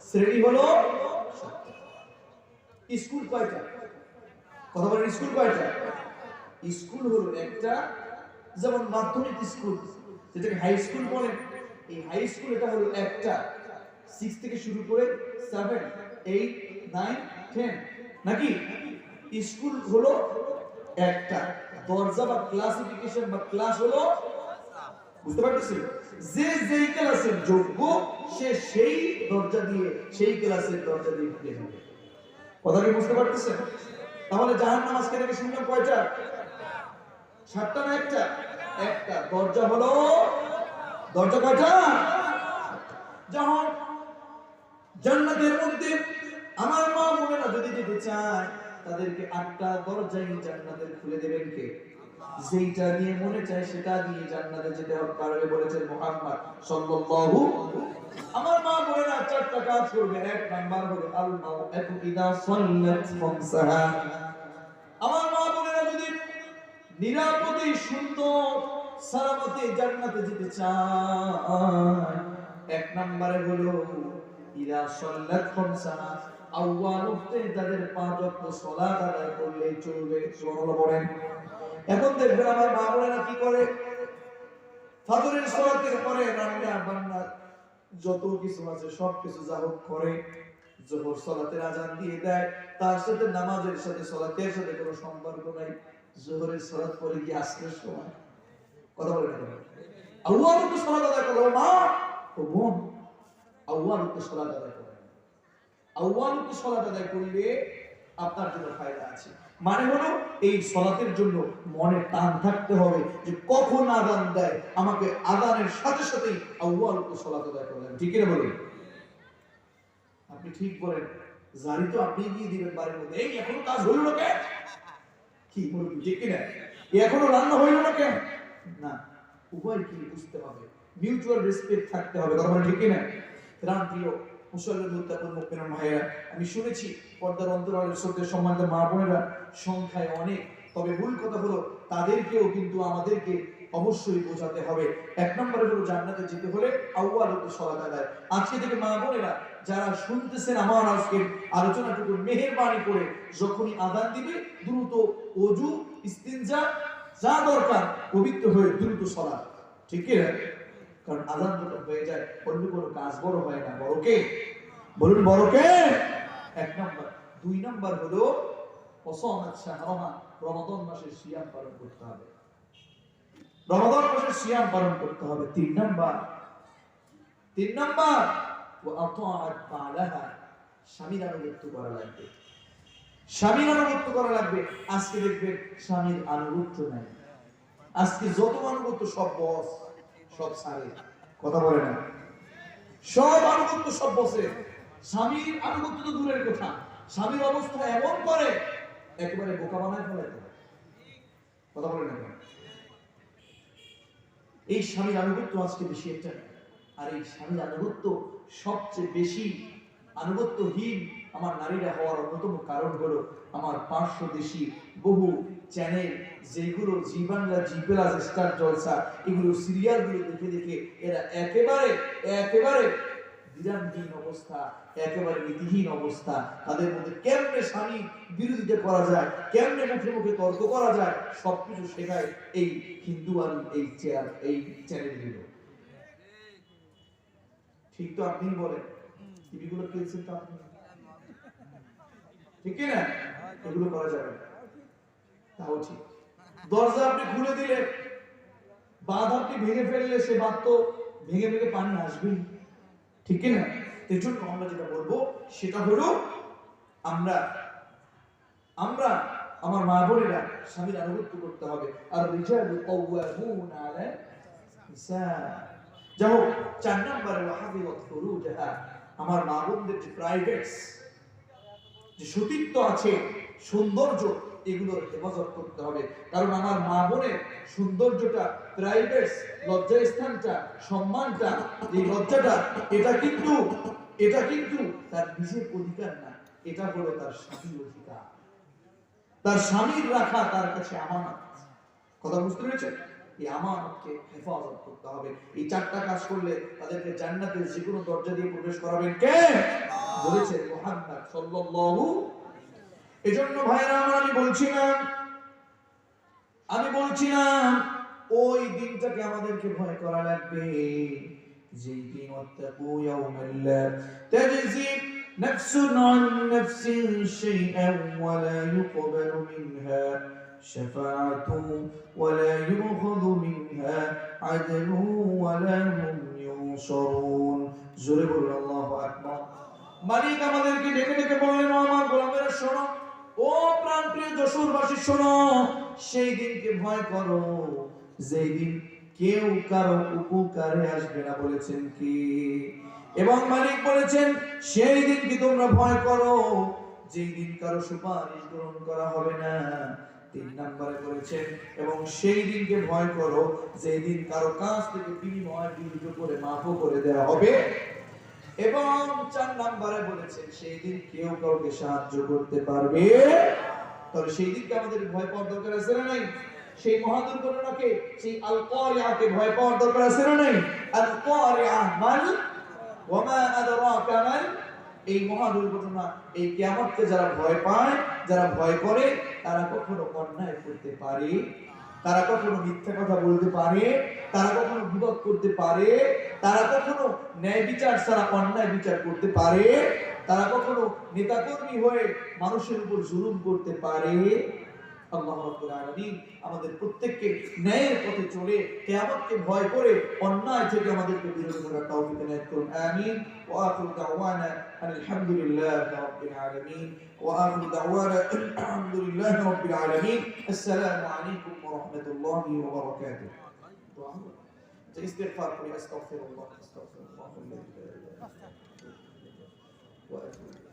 S2: শ্রেণী হলো 7টা। স্কুল কয়টা? কথা বলেন, স্কুল কয়টা? স্কুল হলো একটা, যেমন মাধ্যমিক স্কুল যেটাকে হাই স্কুল বলেন, এই হাই স্কুল এটা হলো একটা, 6 থেকে শুরু করে 7, 8, 9, 10 নাকি? স্কুল হলো একটা, দরজা বা ক্লাসিফিকেশন বা ক্লাস হলো, বুঝতে পারতেছেন? যে যেই ক্লাসের যোগ্য সে সেই দরজা দিয়ে, সেই ক্লাসের দরজা দিয়ে ঢুকে যাবে। কথা কি বুঝতে পারতেছেন? তাহলে জাহান্নাম আজকে থেকে শুনলাম কয়টা? 7টা না একটা? একটা। দরজা হলো, দরজা কয়টা? যখন জান্নাতের মধ্যে আমার মা বোনেরা যদি যেতে চায়, তাদেরকে 8টা দরজাই জান্নাতের খুলে দেবেন কে? যেটা দিয়ে মনে চায় সেটা দিয়ে জান্নাতে যেতে পারবে বলেছেন মুহাম্মদ সাল্লাল্লাহু। আমার মা বোনেরা চারটা কাজ করবে। এক নাম্বার হলো আল মাউআতু ইদা সাল্লাত খামসাহা। আমার মা বোনেরা যদি নিরাপদে সুন্দর সালামতে জান্নাতে যেতে চায়, এক নম্বরে হলো ইদা সাল্লাত খামসাহা, আউয়াল ওয়াক্তে তাদের পাঁচ ওয়াক্ত সালাত আদায় করলেই চলবে। সুবহানাল্লাহ বলেন। এখন দেখবেন আমার মা বোনেরা কি করে, ফজরের সালাতের পরে রান্না বান্না যত কিছু আছে সব কিছু যা হোক করে, যোহর সালাতের আজান দিয়ে দেয়, তার সাথে নামাজের সাথে সালাতের সাথে কোনো সম্পর্ক নাই। যোহরের সালাত পরে কি আসরের সময় কথা বলে না, আল্লাহর উপর সালাত আদায় করো মা ও বোন, আল্লাহর উপর সালাত আদায় করো। আল্লাহর উপর সালাত আদায় করলে আপনার জন্য ফায়দা আছে। মানে হলো এই সালাতের জন্য মনে টান থাকতে হবে যে কখন আযান দেয়, আমাকে আযানের সাথে সাথেই আল্লাহর উপর সালাত আদায় করলাম। ঠিক না বলেন? আপনি ঠিক বলেন। জারি তো আপনি গিয়ে দিবেন বাড়ির মধ্যে, এই এখনো কাজ হইল না কেন? কি বলবি ঠিক কিনা? এখনো রান্না হইল না কেন? না, উভয় কি বুঝতে হবে, মিউচুয়াল রেসপেক্ট থাকতে হবে। কথা বলেন ঠিক কিনা? রাম প্রিয় মুসল্লির মুত্তাকিন মুমিন ভাইরা, আমি শুনেছি পর্দার অন্তরালের শ্রদ্ধেয় সম্মানিত মা বোনেরা সংখ্যায় অনেক, তবে মূল কথা হলো তাদেরকেও কিন্তু আমাদেরকে অবশ্যই বোঝাতে হবে। এক নম্বরে হলো জান্নাতে যেতে হলে আউয়াল ওয়াক্তে সালাত আদায়। আজকে থেকে মা বোনেরা যারা শুনতেছেন আমার আজকের আলোচনাটুকু মেহেরবানি করে যখনই আযান দিবে দ্রুত ওযু ইস্তিনজা যা দরকার পবিত্র হয়ে দ্রুত সালাত। ঠিক কি? কারণ আযান যখন হয়ে যায় অন্য কোনো কাজ বড় হয় না। বড় কে? বলুন বড় কে? এক নম্বর। দুই নম্বর হলো ওয়াসামাত শাহরাহা, রমাদান মাসের সিয়াম পালন করতে হবে। রমাদান মাসের সিয়াম পালন করতে হবে। তিন নম্বর ওয়া আতাআত বালাহা, স্বামীর আনুগত্য করা লাগবে। স্বামীর আনুগত্য করা লাগবে। আজকে দেখবেন স্বামীর আনুগত্য নাই। আজকে যত আনুগত্য সব বস, সব সারে। কথা বলে না, সব আনুগত্য সব বসে। স্বামীর আনুগত্য তো দূরের কথা, স্বামীর অবস্থা এমন করে একেবারে বোকা বানায় ফেলে। কথা বলে না, এই স্বামীর আনুগত্য আজকে বেশি একটা। আর এই স্বামীর আনুগত্য সবচেয়ে বেশি আনুগত্যহীন আমার নারীরা হওয়ার অন্যতম কারণ হলো আমার পার্শ্বদেশী বহু চ্যানেল, যেগুলো জি বাংলা, জি প্লাস, স্টার জলসা, এগুলো সিরিয়ালগুলো দেখে দেখে এরা একেবারে বিরামহীন অবস্থা, একেবারে নীতিহীন অবস্থা। তাদের মধ্যে কেমনে স্বামী বিরোধিতা করা যায়, কেমনে মুখে মুখে তর্ক করা যায়, সবকিছু শেখায় এই হিন্দু আর এই চ্যানেলগুলো। ঠিক তো? আপনি বলেন, টিভিগুলো কিনছেন তো আপনি, ঠিক না? এগুলো করা যাবে না, তাও ঠিক। দরজা আপনি খুলে দিলে, বাঁধ আপনি ভেঙে ফেললে, সে বাঁধ তো ভেঙে ভেঙে পানি আসবেই। ঠিক না? এই জন্য আমরা যেটা বলবো সেটা হলো আমরা আমার মা বোনেরা স্বামীর আনুগত্য করতে হবে। আর রিজালু কাওয়ামুনা আলা নিসা। যাও 4 নম্বরে ওয়াহাফিযাত ফুরুজাহা, আমার মা বোনদের যে প্রাইভেটস, যে সতীত্ব আছে, সৌন্দর্য, এগুলোর হেফাজত করতে হবে। কারণ আমার মা বোনের সৌন্দর্যটা, প্রাইভেটস, লজ্জার স্থানটা, সম্মানটা, এই লজ্জাটা, এটা কিন্তু তার নিজের অধিকার না, এটা হলো তার স্বামীর অধিকার। তার স্বামীর রাখা তার কাছে আমানত। কথা বুঝতে পেরেছেন? এই আমানতকে হেফাজত করতে হবে। এই 4টা কাজ করলে তাদেরকে জান্নাতের যে কোনো দরজা দিয়ে প্রবেশ করাবেন কে? বলেছেন মুহাম্মদ সাল্লাল্লাহু। এজন্য ভাইরা আমার, আমি বলছিলাম ওই দিনটাকে আমাদেরকে ভয় করা লাগবে, যে দিন ওয়াত্তাকু ইয়াওমান লা তাজজি নাফসুন আন নাফসিন শাইআন ওয়া লা ইউকবালু মিনহা শাফাআতুন ওয়া লা ইউখাযু মিনহা আদলুন ওয়া লা হুম ইউনসারুন। জোরে বলুন আল্লাহু আকবার। মালিক আমাদেরকে ডেকে ডেকে বললেন, আমার গোলামেরা শোনো, ও প্রাণপ্রিয় যশোরবাসী শোনো, সেই দিনকে ভয় করো যেই দিন কেউ কারো উপকারে আসবে না। বলেছেন কি? এবং মালিক বলেছেন সেই দিনকে তোমরা ভয় করো যেই দিন কারো সুপারিশ গ্রহণ করা হবে না, তিন নম্বরে বলেছেন এবং সেই দিনকে ভয় করো যেই দিন কারো কাছ থেকে বিনিময় বিহিত করে মাফও করে দেওয়া হবে। এবং 4 নম্বরে বলেছেন সেই দিন কেউ কাউকে সাহায্য করতে পারবে। তাহলে সেই দিনকে আমাদের ভয় পাওয়ার দরকার আছে না নাই? সেই মহা দুর্ঘটনাকে, সেই আল কারিয়াকে ভয় পাওয়ার দরকার আছে না নাই? আল কারিয়া মান ওয়া মা আদরাকা মান, এই মহা দুর্ঘটনা, এই কিয়ামতকে যারা ভয় পায়, যারা ভয় করে, তারা কখনো অন্যায় করতে পারে, তারা কখনো মিথ্যা কথা বলতে পারে, তারা কখনো বিপদ করতে পারে, তারা কখনো ন্যায় বিচার ছাড়া অন্যায় বিচার করতে পারে, তারা কখনো নেতাকর্মী হয়ে মানুষের উপর জুলুম করতে পারে। আল্লাহ রাব্বুল আলামিন আমাদের প্রত্যেককে ন্যায়ের পথে চলে কিয়ামতকে ভয় করে অন্যায় থেকে আমাদেরকে বিরত করার তৌফিক এনায়েত করুন। আমিন। ওয়া আখিরু দাওয়ানা আলহামদুলিল্লাহি রাব্বিল আলামিন। ওয়া আখিরু দাওয়ানা আলহামদুলিল্লাহি রাব্বিল আলামিন। আসসালামু আলাইকুম ওয়া রাহমাতুল্লাহি ওয়া বারাকাতুহু। ইস্তিগফার করি, আস্তাগফিরুল্লাহ, আস্তাগফিরুল্লাহ ওয়া আতুবু ইলাইহি।